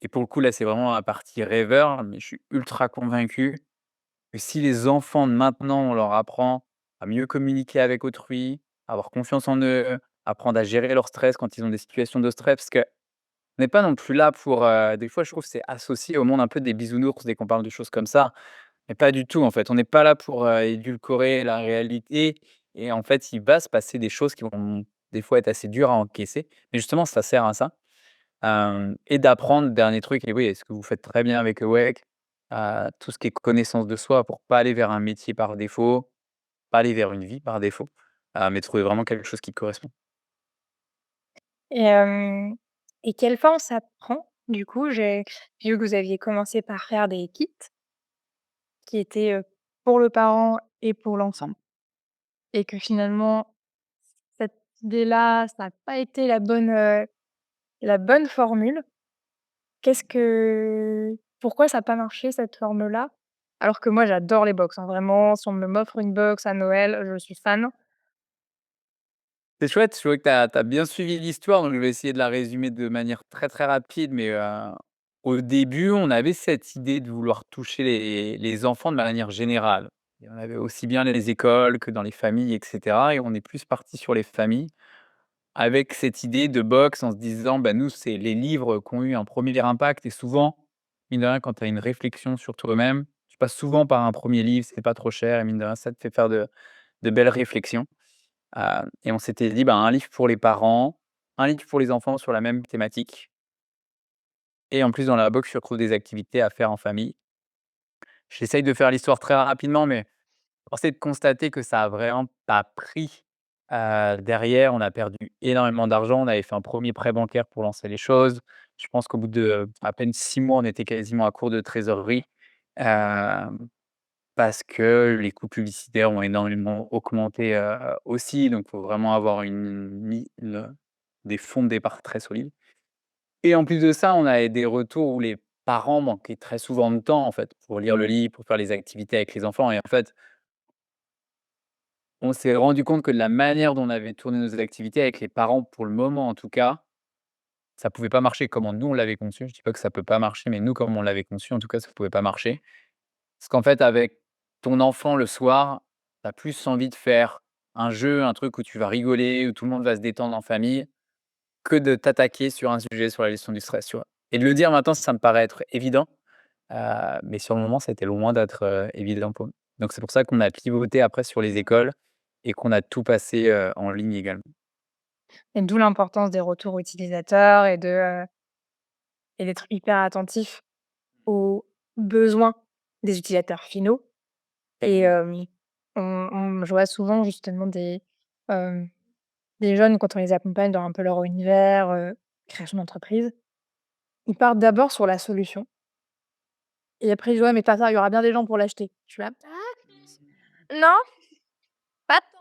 S1: et pour le coup, là, c'est vraiment la partie rêveur, mais je suis ultra convaincu que si les enfants de maintenant, on leur apprend à mieux communiquer avec autrui, à avoir confiance en eux, apprendre à gérer leur stress quand ils ont des situations de stress, parce qu'on n'est pas non plus là pour, des fois, je trouve que c'est associé au monde un peu des bisounours dès qu'on parle de choses comme ça, mais pas du tout, en fait. On n'est pas là pour, édulcorer la réalité et en fait, il va se passer des choses qui vont des fois être assez dures à encaisser, mais justement, ça sert à ça, et d'apprendre, dernier truc et oui, et ce que vous faites très bien avec Awake, tout ce qui est connaissance de soi pour pas aller vers un métier par défaut, pas aller vers une vie par défaut, mais trouver vraiment quelque chose qui correspond.
S3: Et hem et quelle forme ça prend? Du coup, j'ai vu que vous aviez commencé par faire des kits qui étaient, pour le parent et pour l'enfant et que finalement, cette idée-là, ça a pas été la bonne formule. Qu'est-ce que pourquoi ça a pas marché cette forme-là? Alors que moi j'adore les box, hein, vraiment, si on m'offre une box à Noël, je suis fan.
S1: C'est chouette, je vois que tu as bien suivi l'histoire, donc je vais essayer de la résumer de manière très, très rapide, mais au début, on avait cette idée de vouloir toucher les enfants de manière générale. Il y en avait aussi bien les écoles que dans les familles et cetera, et on est plus parti sur les familles avec cette idée de box en se disant: «Bah, nous, c'est les livres qui ont eu un premier impact» et souvent, mine de rien, quand tu as une réflexion sur toi-même, tu passes souvent par un premier livre, c'est pas trop cher et mine de rien, ça te fait faire de belles réflexions. Et on s'était dit: «Ben, un livre pour les parents, un livre pour les enfants sur la même thématique et en plus dans la box, tu retrouves des activités à faire en famille». J'essaye de faire l'histoire très rapidement, mais force est de constater que ça a vraiment pas pris. Derrière, on a perdu énormément d'argent. On avait fait un premier prêt bancaire pour lancer les choses. Je pense qu'au bout de, à peine 6 mois, on était quasiment à court de trésorerie, hem, parce que les coûts publicitaires ont énormément augmenté, aussi. Donc il faut vraiment avoir des fonds de départ très solides et en plus de ça, on avait des retours où les parents manquaient très souvent de temps, en fait, pour lire le livre, pour faire les activités avec les enfants et en fait, on s'est rendu compte que de la manière dont on avait tourné nos activités avec les parents, pour le moment en tout cas, ça pouvait pas marcher comme nous on l'avait conçu. Je dis pas que ça peut pas marcher, mais nous, comme on l'avait conçu, en tout cas, ça pouvait pas marcher. Parce qu'en fait, avec ton enfant le soir, tu as plus envie de faire un jeu, un truc où tu vas rigoler, où tout le monde va se détendre en famille, que de t'attaquer sur un sujet sur la gestion du stress, tu vois? Et de le dire maintenant, ça me paraît être évident, mais sur le moment, c'était loin d'être, évident pour nous. Donc c'est pour ça qu'on a pivoté après sur les écoles et qu'on a tout passé, en ligne également.
S3: Et d'où l'importance des retours utilisateurs et d'être hyper attentif aux besoins des utilisateurs finaux et je vois souvent justement hem, des jeunes quand on les accompagne dans un peu leur univers, création d'entreprise, ils partent d'abord sur la solution et après ils disent: «Ouais mais ça, il y aura bien des gens pour l'acheter». Je suis là: «Ah non, pas tant».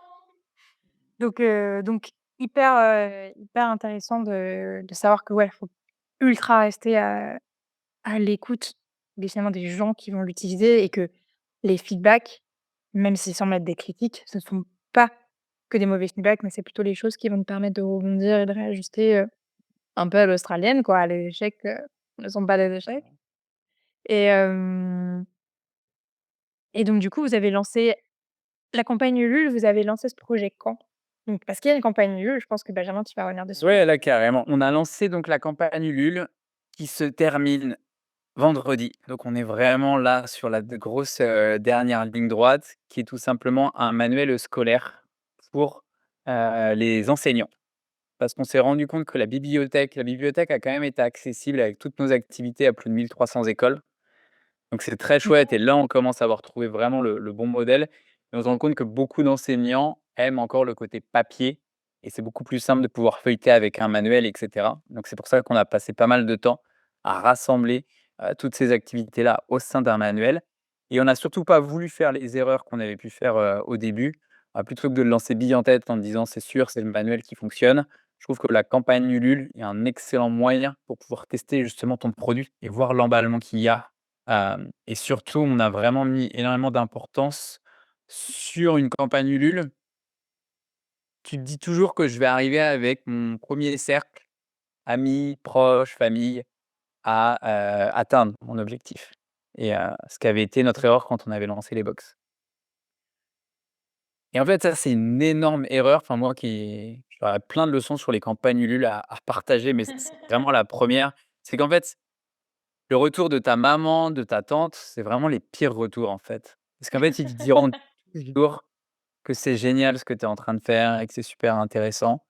S3: Donc hyper intéressant de savoir que ouais, faut ultra rester à l'écoute des finalement des gens qui vont l'utiliser et que les feedbacks, même s'ils semblent être des critiques, ce ne sont pas que des mauvais feedbacks, mais c'est plutôt les choses qui vont nous permettre de rebondir et de réajuster, un peu à l'australienne quoi. Les échecs, ne sont pas des échecs et donc du coup, vous avez lancé la campagne Ulule, vous avez lancé ce projet quand? Donc parce qu'il y a une campagne Ulule, je pense que Benjamin, tu vas revenir dessus.
S1: Ouais, là, carrément. On a lancé donc la campagne Ulule qui se termine vendredi. Donc on est vraiment là sur la grosse, dernière ligne droite qui est tout simplement un manuel scolaire pour, les enseignants. Parce qu'on s'est rendu compte que la bibliothèque a quand même été accessible avec toutes nos activités à plus de 1 300 écoles. Donc c'est très chouette et là, on commence à avoir trouvé vraiment le bon modèle et on se rend compte que beaucoup d'enseignants aiment encore le côté papier et c'est beaucoup plus simple de pouvoir feuilleter avec un manuel et cetera. Donc c'est pour ça qu'on a passé pas mal de temps à rassembler, toutes ces activités-là au sein d'un manuel et on n'a surtout pas voulu faire les erreurs qu'on avait pu faire, au début. Plutôt que de le lancer bille en tête en disant: «C'est sûr, c'est le manuel qui fonctionne», je trouve que la campagne Ulule est un excellent moyen pour pouvoir tester justement ton produit et voir l'emballement qu'il y a. Et surtout, on a vraiment mis énormément d'importance sur une campagne Ulule. Tu te dis toujours que je vais arriver avec mon premier cercle, amis, proches, famille, à, atteindre mon objectif et ce qui avait été notre erreur quand on avait lancé les box et en fait, ça, c'est une énorme erreur. Enfin, moi qui j'aurais plein de leçons sur les campagnes Ulule à partager, mais c'est vraiment la première. C'est qu'en fait, le retour de ta maman, de ta tante, c'est vraiment les pires retours, en fait. Parce qu'en fait, ils te diront toujours que c'est génial ce que tu es en train de faire et que c'est super intéressant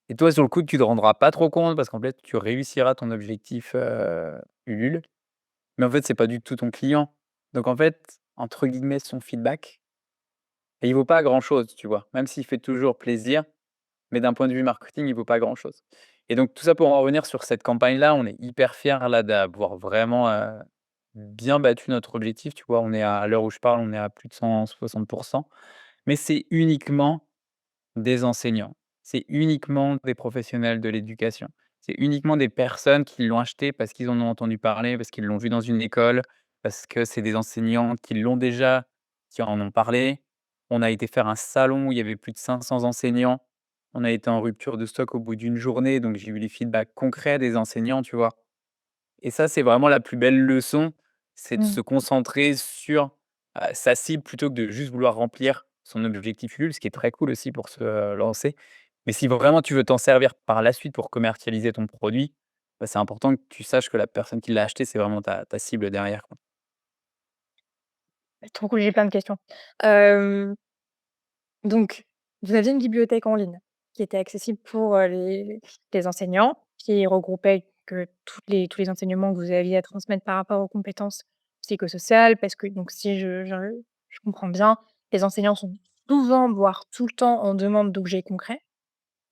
S1: et toi, sur le coup, tu te rendras pas trop compte parce qu'en fait, tu réussiras ton objectif, Ulule, mais en fait, c'est pas du tout ton client. Donc en fait, entre guillemets, «son feedback», il vaut pas grand-chose, tu vois? Même s'il fait toujours plaisir, mais d'un point de vue marketing, il vaut pas grand-chose et donc tout ça pour en revenir sur cette campagne-là, on est hyper fiers là d'avoir vraiment, bien battu notre objectif, tu vois? On est à l'heure où je parle, on est à plus de 160, mais c'est uniquement des enseignants, c'est uniquement des professionnels de l'éducation. C'est uniquement des personnes qui l'ont acheté parce qu'ils en ont entendu parler, parce qu'ils l'ont vu dans une école, parce que c'est des enseignants qui l'ont déjà, qui en ont parlé. On a été faire un salon où il y avait plus de 500 enseignants. On a été en rupture de stock au bout d'une journée, donc j'ai eu les feedbacks concrets des enseignants, tu vois? Et ça, c'est vraiment la plus belle leçon, c'est de
S3: Mmh.
S1: se concentrer sur, sa cible plutôt que de juste vouloir remplir son objectif Ulule, ce qui est très cool aussi pour se, lancer. Mais si vraiment tu veux t'en servir par la suite pour commercialiser ton produit, bah, c'est important que tu saches que la personne qui l'a acheté, c'est vraiment ta cible derrière, quoi.
S3: Trop cool, j'ai plein de questions. Hem, donc vous aviez une bibliothèque en ligne qui était accessible pour, les enseignants, qui regroupait que tous les enseignements que vous aviez à transmettre par rapport aux compétences psychosociales. Parce que donc si je comprends bien, les enseignants sont souvent, voire tout le temps en demande d'objets concrets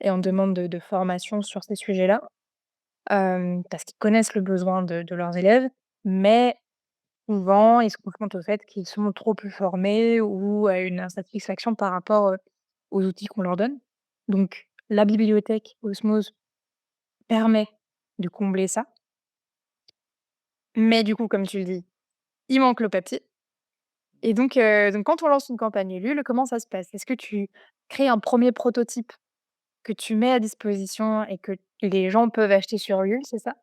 S3: et en demande de formation sur ces sujets-là, parce qu'ils connaissent le besoin de leurs élèves, mais souvent, ils se confrontent au fait qu'ils sont trop peu formés ou à une insatisfaction par rapport, aux outils qu'on leur donne. Donc la bibliothèque Osmose permet de combler ça. Mais du coup, comme tu le dis, il manque le papier et donc quand on lance une campagne Ulule, comment ça se passe? Est-ce que tu crées un premier prototype que tu mets à disposition et que les gens peuvent acheter sur Ulule, c'est ça?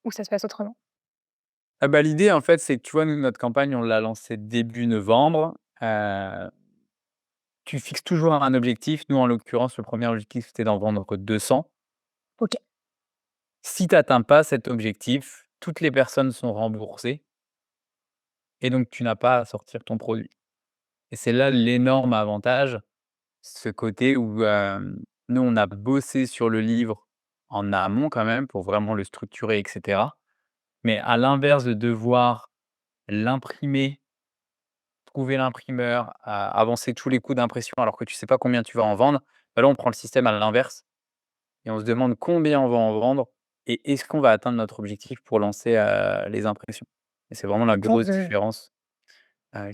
S3: Ou ça se passe autrement?
S1: Ah bah, l'idée, en fait, c'est que, tu vois, nous, notre campagne, on l'a lancée début novembre. Tu fixes toujours un objectif. Nous, en l'occurrence, le premier objectif, c'était d'en vendre 200.
S3: OK.
S1: Si tu atteins pas cet objectif, toutes les personnes sont remboursées et donc tu n'as pas à sortir ton produit et c'est là l'énorme avantage, ce côté où, nous, on a bossé sur le livre en amont quand même pour vraiment le structurer et cetera. Mais à l'inverse de devoir l'imprimer, trouver l'imprimeur, avancer tous les coûts d'impression alors que tu sais pas combien tu vas en vendre, bah, là, on prend le système à l'inverse et on se demande combien on va en vendre et est-ce qu'on va atteindre notre objectif pour lancer, les impressions? Et c'est vraiment la
S3: Une sorte
S1: grosse
S3: de
S1: différence,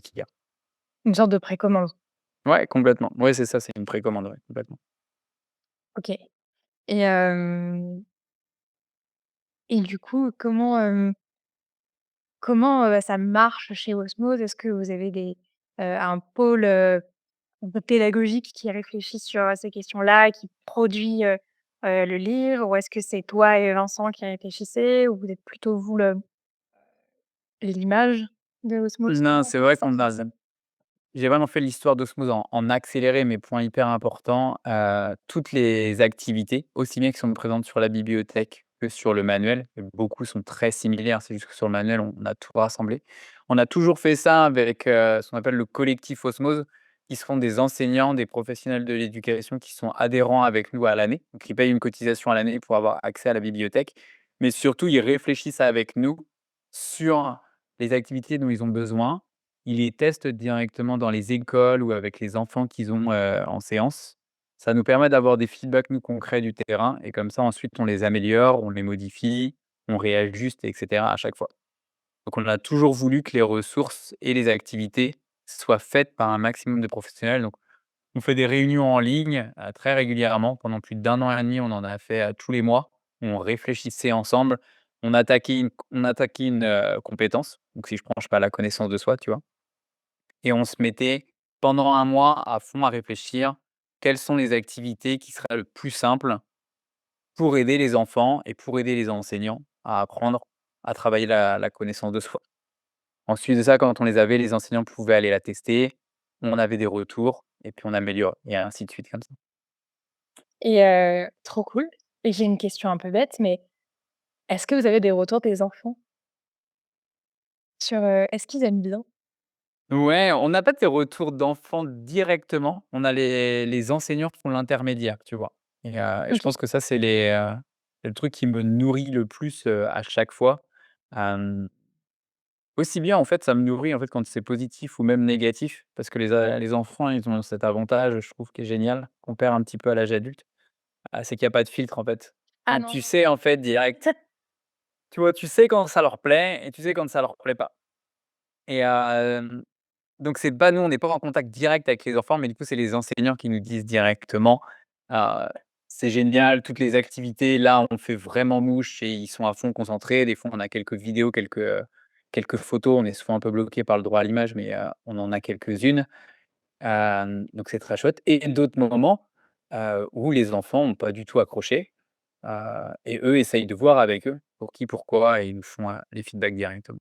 S1: qu'il y a.
S3: une sorte de précommande.
S1: Ouais, complètement. Ouais, c'est ça, c'est une précommande, ouais, complètement.
S3: OK. Et du coup, comment, ça marche chez Osmose? Est-ce que vous avez un pôle, un peu pédagogique qui réfléchit sur, ces questions-là, qui produit, le livre? Ou est-ce que c'est toi et Vincent qui réfléchissez? Ou vous êtes plutôt vous l'image de Osmose?
S1: Non,
S3: Comment
S1: c'est
S3: comment
S1: vrai
S3: ça se
S1: qu'on a
S3: passe?
S1: j'ai vraiment fait l'histoire d'Osmose en accéléré, mais point hyper important, toutes les activités, aussi bien qui sont présentes sur la bibliothèque que sur le manuel, et beaucoup sont très similaires, c'est juste que sur le manuel, on a tout rassemblé. On a toujours fait ça avec, ce qu'on appelle le collectif Osmose, qui sont des enseignants, des professionnels de l'éducation qui sont adhérents avec nous à l'année, donc ils payent une cotisation à l'année pour avoir accès à la bibliothèque, mais surtout, ils réfléchissent avec nous sur les activités dont ils ont besoin. Ils les testent directement dans les écoles ou avec les enfants qu'ils ont, en séance. Ça nous permet d'avoir des feedbacks, nous, concrets du terrain et comme ça, ensuite, on les améliore, on les modifie, on réajuste et cetera à chaque fois. Donc on a toujours voulu que les ressources et les activités soient faites par un maximum de professionnels. Donc on fait des réunions en ligne, très régulièrement. Pendant plus d'1 an et demi, on en a fait, tous les mois. On réfléchissait ensemble. On attaquait une, compétence. Donc si je prends, je sais pas, la connaissance de soi, tu vois? Et on se mettait pendant un mois à fond à réfléchir, quelles sont les activités qui seraient le plus simples pour aider les enfants et pour aider les enseignants à apprendre à travailler la connaissance de soi. Ensuite de ça, quand on les avait, les enseignants pouvaient aller la tester, on avait des retours et puis on améliore et ainsi de suite comme ça.
S3: Et trop cool. Et j'ai une question un peu bête, mais est-ce que vous avez des retours des enfants sur, est-ce qu'ils aiment bien?
S1: Ouais, on n'a pas des retours d'enfants directement, on a les enseignants qui font l'intermédiaire, tu vois? Et je
S3: OK.
S1: pense que ça, c'est le truc qui me nourrit le plus, à chaque fois. Hem, Aussi bien, en fait, ça me nourrit, en fait, quand c'est positif ou même négatif parce que les enfants, ils ont cet avantage, je trouve, qui est génial, qu'on perd un petit peu à l'âge adulte, c'est qu'il y a pas de filtre, en fait.
S3: Ah
S1: Donc
S3: non,
S1: tu
S3: non.
S1: sais, en fait, direct, tu vois? Tu sais quand ça leur plaît et tu sais quand ça leur plaît pas et donc c'est pas nous, on n'est pas en contact direct avec les enfants, mais du coup, c'est les enseignants qui nous disent directement, heu: «C'est génial, toutes les activités, là, on fait vraiment mouche» et ils sont à fond concentrés. Des fois, on a quelques vidéos, quelques photos. On est souvent un peu bloqué par le droit à l'image, mais on en a quelques-unes. Donc c'est très chouette et d'autres moments, où les enfants ont pas du tout accroché, et eux essayent de voir avec eux pour qui, pourquoi et ils nous font, les feedbacks directement.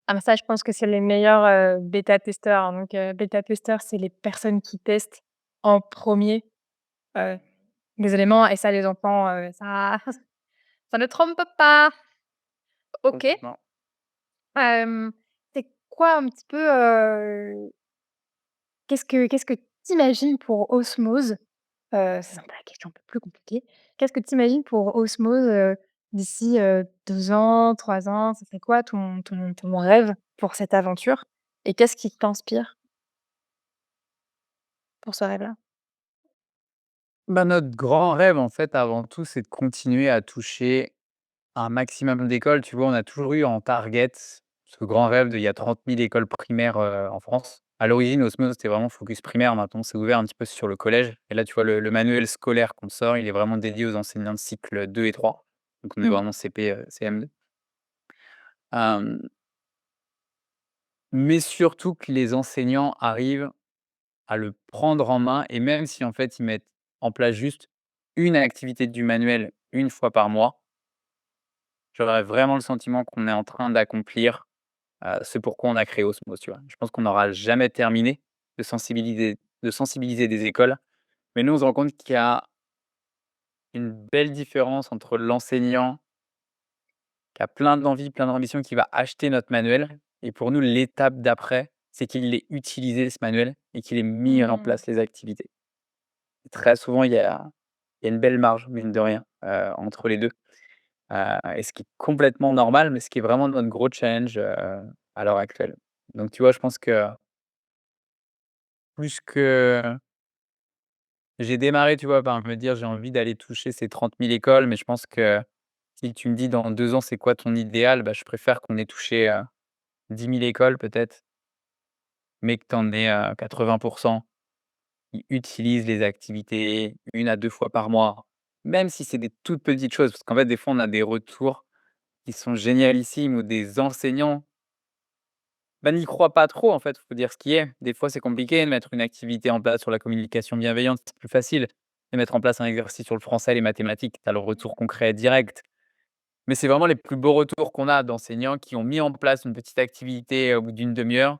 S3: Ah mais ça, je pense que c'est les meilleurs, bêta-testeurs, hein. Donc, bêta-testeurs, c'est les personnes qui testent en premier er les éléments et ça, les enfants, ça ça ne trompe pas. OK.
S1: Complètement.
S3: C'est quoi un petit peu, qu'est-ce que tu imagines pour Osmose? C'est un peu la question un peu plus compliquée. Qu'est-ce que tu imagines pour Osmose, d'ici, 2 ans, 3 ans? Ça serait quoi ton rêve pour cette aventure? Et qu'est-ce qui t'inspire pour ce rêve-là?
S1: Bah, notre grand rêve, en fait, avant tout, c'est de continuer à toucher un maximum d'écoles. Tu vois, on a toujours eu en target ce grand rêve de il y a 30 000 écoles primaires, en France. À l'origine, Osmose, c'était vraiment focus primaire. Maintenant, c'est ouvert un petit peu sur le collège et là, tu vois, le manuel scolaire qu'on sort, il est vraiment dédié aux enseignants de cycle 2 et 3. Donc on est
S3: Mmh.
S1: vraiment CP, CM2. Hem, mais surtout que les enseignants arrivent à le prendre en main et même si, en fait, ils mettent en place juste une activité du manuel une fois par mois, j'aurais vraiment le sentiment qu'on est en train d'accomplir, ce pourquoi on a créé Osmose, tu vois? Je pense qu'on n'aura jamais terminé de sensibiliser des écoles, mais nous, on se rend compte qu'il y a une belle différence entre l'enseignant qui a plein d'envie, plein d'ambition, qui va acheter notre manuel et pour nous, l'étape d'après, c'est qu'il ait utilisé ce manuel et qu'il ait mis en
S3: Mmh.
S1: place les activités. Et très souvent, il y a une belle marge, mine de rien, entre les 2. Et ce qui est complètement normal, mais ce qui est vraiment notre gros challenge, à l'heure actuelle. Donc tu vois, je pense que plus que j'ai démarré, tu vois, par me dire: «J'ai envie d'aller toucher ces 30 000 écoles», mais je pense que si tu me dis: «Dans 2 ans, c'est quoi ton idéal?» bah, je préfère qu'on ait touché, 10 000 écoles peut-être, mais que tu en aies, 80 qui utilisent les activités une à 2 fois par mois, même si c'est des toutes petites choses. Parce qu'en fait, des fois, on a des retours qui sont génialissimes ou des enseignants, bah, n'y croient pas trop, en fait, faut dire ce qui est. Des fois, c'est compliqué de mettre une activité en place sur la communication bienveillante, c'est plus facile. De mettre en place un exercice sur le français, les mathématiques, tu as le retour concret direct. Mais c'est vraiment les plus beaux retours qu'on a d'enseignants qui ont mis en place une petite activité au bout d'une demi heure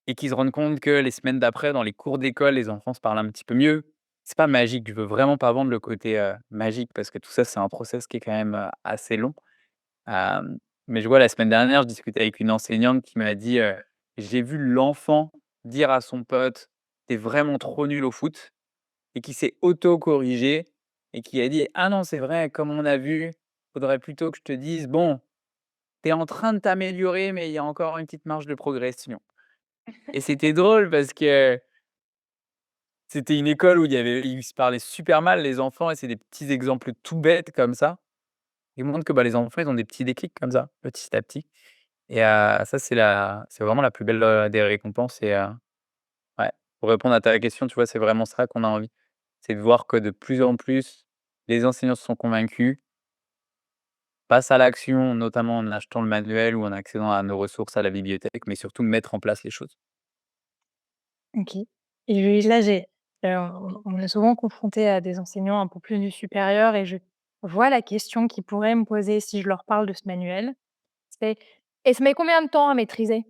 S1: et qui se rendent compte que les semaines d'après, dans les cours d'école, les enfants se parlent un petit peu mieux. C'est pas magique, je veux vraiment pas vendre le côté, magique parce que tout ça, c'est un process qui est quand même, assez long. Hem, mais je vois la semaine dernière, je discutais avec une enseignante qui m'a dit, «J'ai vu l'enfant dire à son pote: "Tu es vraiment trop nul au foot"» et qui s'est auto-corrigé et qui a dit: «Ah non, c'est vrai, comme on a vu, faudrait plutôt que je te dise: "Bon, tu es en train de t'améliorer, mais il y a encore une petite marge de progression"». Et c'était drôle parce que c'était une école où ils se parlaient super mal les enfants et c'est des petits exemples tout bêtes comme ça. Ils montrent que, bah, les enfants, ils ont des petits déclics comme ça, petit à petit et ça, c'est vraiment la plus belle, des récompenses et ouais, pour répondre à ta question, tu vois, c'est vraiment ça qu'on a envie. C'est de voir que de plus en plus, les enseignants se sont convaincus, passent à l'action, notamment en achetant le manuel ou en accédant à nos ressources, à la bibliothèque, mais surtout mettre en place les choses.
S3: OK. Et là, on est souvent confronté à des enseignants un peu plus supérieurs et je vois la question qu'ils pourraient me poser si je leur parle de ce manuel, c'est: «Et ça met combien de temps à maîtriser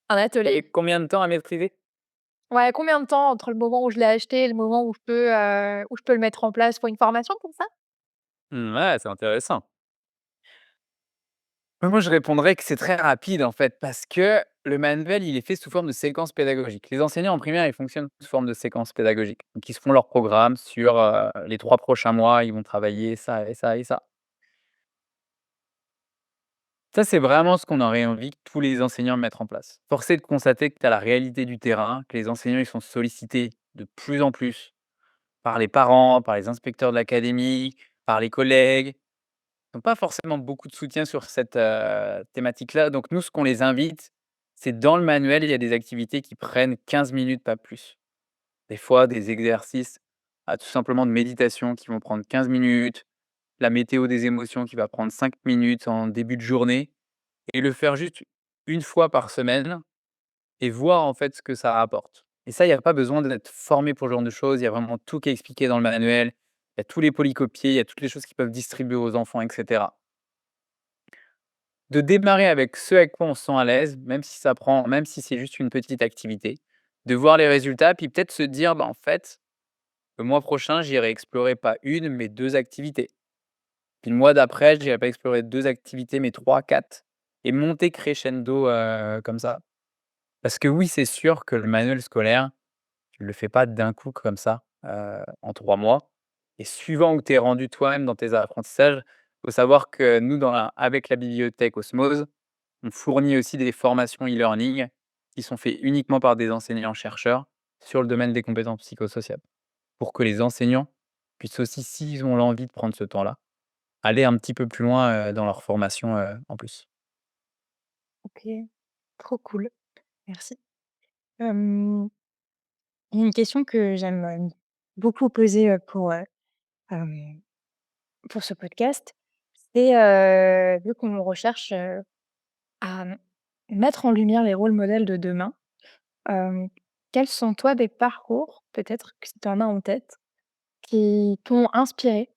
S3: un atelier?»
S1: Et combien de temps à maîtriser?
S3: Ouais, combien de temps entre le moment où je l'ai acheté et le moment où je peux le mettre en place? Faut une formation pour ça?
S1: Mmh, ouais, c'est intéressant. Moi, je répondrais que c'est très rapide, en fait, parce que le manuel, il est fait sous forme de séquences pédagogiques. Les enseignants en primaire, ils fonctionnent sous forme de séquences pédagogiques. Donc, ils se font leur programme sur, les 3 prochains mois, ils vont travailler ça et ça et ça. Ça, c'est vraiment ce qu'on aurait envie que tous les enseignants mettent en place. Force est de constater que tu as la réalité du terrain, que les enseignants, ils sont sollicités de plus en plus par les parents, par les inspecteurs de l'académie, par les collègues. Ils ont pas forcément beaucoup de soutien sur cette, thématique-là. Donc nous, ce qu'on les invite, c'est dans le manuel, il y a des activités qui prennent 15 minutes, pas plus. Des fois, des exercices, tout simplement de méditation qui vont prendre 15 minutes, la météo des émotions qui va prendre 5 minutes en début de journée et le faire juste une fois par semaine et voir, en fait, ce que ça rapporte. Et ça, il y a pas besoin d'être formé pour ce genre de choses. Il y a vraiment tout qui est expliqué dans le manuel. Il y a tous les polycopiés, il y a toutes les choses qu'ils peuvent distribuer aux enfants, et cetera. De démarrer avec ce avec quoi on se sent à l'aise, même si c'est juste une petite activité, de voir les résultats, puis peut-être se dire: «Bah, en fait, le mois prochain, j'irai explorer pas une mais 2 activités. Puis le mois d'après, j'irai pas explorer 2 activités mais 3, 4 et monter crescendo, comme ça. Parce que oui, c'est sûr que le manuel scolaire, tu le fais pas d'un coup comme ça, en 3 mois et suivant où tu es rendu toi-même dans tes apprentissages, faut savoir que nous avec la bibliothèque Osmose, on fournit aussi des formations e-learning qui sont faites uniquement par des enseignants-chercheurs sur le domaine des compétences psychosociales. Pour que les enseignants puissent aussi, s'ils ont l'envie de prendre ce temps-là, aller un petit peu plus loin, dans leur formation, en plus.
S3: OK, trop cool, merci. Hem, il y a une question que j'aime, beaucoup poser, hem, pour ce podcast, c'est, vu qu'on recherche, à mettre en lumière les rôles modèles de demain, hem, quels sont toi des parcours, peut-être que si tu en as en tête, qui t'ont inspiré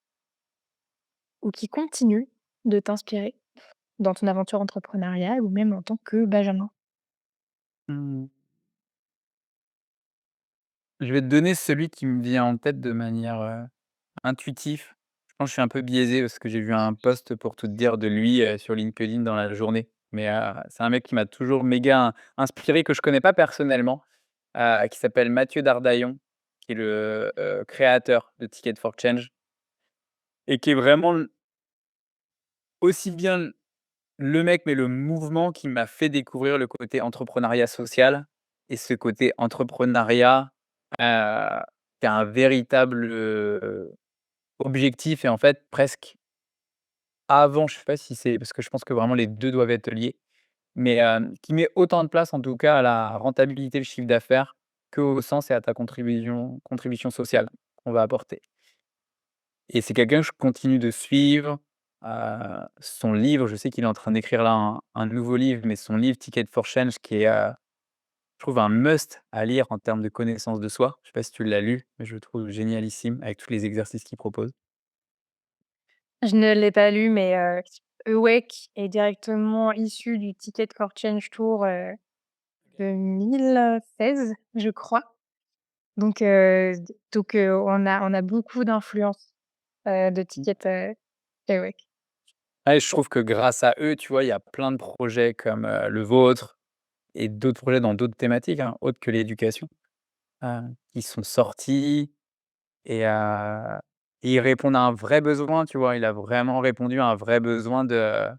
S3: ou qui continuent de t'inspirer dans ton aventure entrepreneuriale ou même en tant que benjamin?
S1: Mmh. Je vais te donner celui qui me vient en tête de manière, intuitive. Je pense que je suis un peu biaisé parce que j'ai vu un post pour tout te dire de lui, sur LinkedIn dans la journée. Mais, c'est un mec qui m'a toujours méga inspiré, que je connais pas personnellement, qui s'appelle Mathieu Dardaillon, qui est le, créateur de Ticket for Change et qui est vraiment aussi bien le mec, mais le mouvement qui m'a fait découvrir le côté entrepreneuriat social et ce côté entrepreneuriat, qui a un véritable, objectif et en fait presque avant, je sais pas si c'est parce que je pense que vraiment les 2 doivent être liés, mais, qui met autant de place en tout cas à la rentabilité, le chiffre d'affaires, qu'au sens et à ta contribution sociale qu'on va apporter. Et c'est quelqu'un que je continue de suivre. Son livre, je sais qu'il est en train d'écrire là un nouveau livre, mais son livre Ticket for Change qui est, je trouve un must à lire en termes de connaissance de soi. Je sais pas si tu l'as lu, mais je le trouve génialissime avec tous les exercices qu'il propose.
S3: Je ne l'ai pas lu, mais Awake est directement issu du Ticket for Change Tour, 2016, je crois. Donc on a beaucoup d'influence, de
S1: Mmh.
S3: Ticket, Awake.
S1: Ouais, je trouve que grâce à eux, tu vois, il y a plein de projets comme, le vôtre et d'autres projets dans d'autres thématiques, hein, autres que l'éducation, qui sont sortis et ils répondent à un vrai besoin, tu vois? Il a vraiment répondu à un vrai besoin de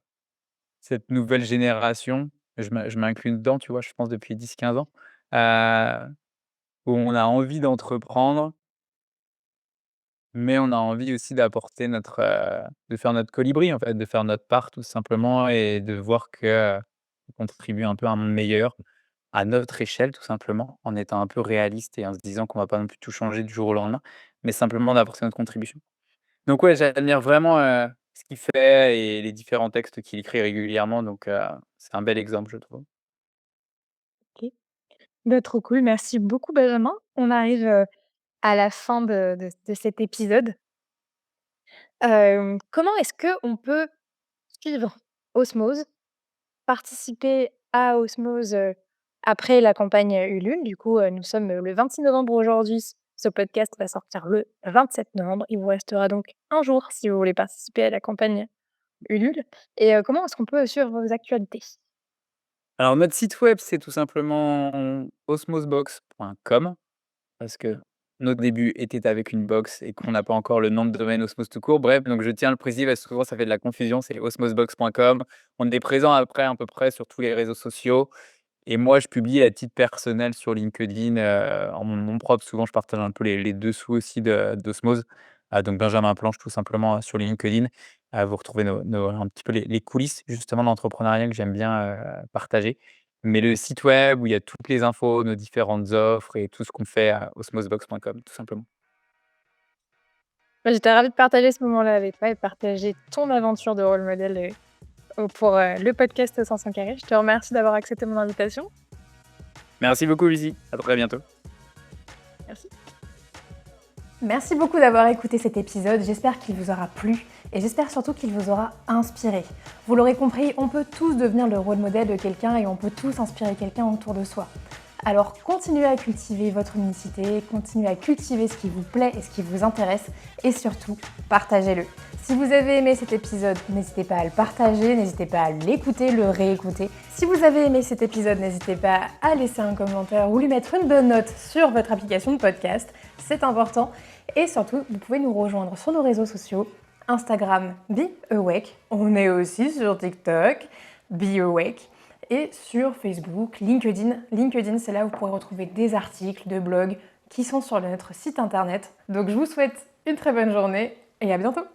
S1: cette nouvelle génération. Je m'inclus dedans, tu vois? Je pense depuis 10, 15 ans, heu, où on a envie d'entreprendre, mais on a envie aussi d'apporter de faire notre colibri, en fait, de faire notre part tout simplement et de voir que, on contribue un peu à un monde meilleur, à notre échelle tout simplement, en étant un peu réaliste et en se disant qu'on va pas non plus tout changer du jour au lendemain, mais simplement d'apporter notre contribution. Donc ouais, j'admire vraiment, ce qu'il fait et les différents textes qu'il écrit régulièrement, donc c'est un bel exemple, je trouve.
S3: OK. Bah, trop cool, merci beaucoup Benjamin. On arrive, à la fin de cet épisode. Comment est-ce qu'on peut suivre Osmose, participer à Osmose, après la campagne, Ulule? Du coup, nous sommes, le 26 novembre aujourd'hui. Ce podcast va sortir le 27 novembre. Il vous restera donc un jour si vous voulez participer à la campagne Ulule et comment est-ce qu'on peut suivre vos actualités?
S1: Alors notre site web, c'est tout simplement osmosebox.com parce que notre début était avec une box et qu'on n'a pas encore le nom de domaine Osmose tout court. Bref, donc je tiens à le préciser parce que souvent ça fait de la confusion, c'est osmosebox.com. On est présent après à peu près sur tous les réseaux sociaux. Et moi, je publie à titre personnel sur LinkedIn, en mon nom propre. Souvent, je partage un peu les dessous aussi de d'Osmose. Donc Benjamin Planche, tout simplement, sur LinkedIn. Vous retrouvez un petit peu les coulisses, justement, de l'entrepreneuriat que j'aime bien, partager. Mais le site web où il y a toutes les infos, nos différentes offres et tout ce qu'on fait, osmosebox.com, tout simplement.
S3: Bah, j'étais ravie de partager ce moment-là avec toi et de partager ton aventure de rôle modèle, pour, le podcast 500 carrés. Je te remercie d'avoir accepté mon invitation.
S1: Merci beaucoup, Lucie. À très bientôt.
S3: Merci.
S2: Merci beaucoup d'avoir écouté cet épisode, j'espère qu'il vous aura plu et j'espère surtout qu'il vous aura inspiré. Vous l'aurez compris, on peut tous devenir le rôle modèle de quelqu'un et on peut tous inspirer quelqu'un autour de soi. Alors continuez à cultiver votre unicité, continuez à cultiver ce qui vous plaît et ce qui vous intéresse et surtout, partagez-le. Si vous avez aimé cet épisode, n'hésitez pas à le partager, n'hésitez pas à l'écouter, le réécouter. Si vous avez aimé cet épisode, n'hésitez pas à laisser un commentaire ou lui mettre une bonne note sur votre application de podcast, c'est important. Et surtout, vous pouvez nous rejoindre sur nos réseaux sociaux, Instagram BeAwake, on est aussi sur TikTok, BeAwake, et sur Facebook, LinkedIn. LinkedIn, c'est là où vous pourrez retrouver des articles de blogs qui sont sur notre site internet. Donc je vous souhaite une très bonne journée et à bientôt.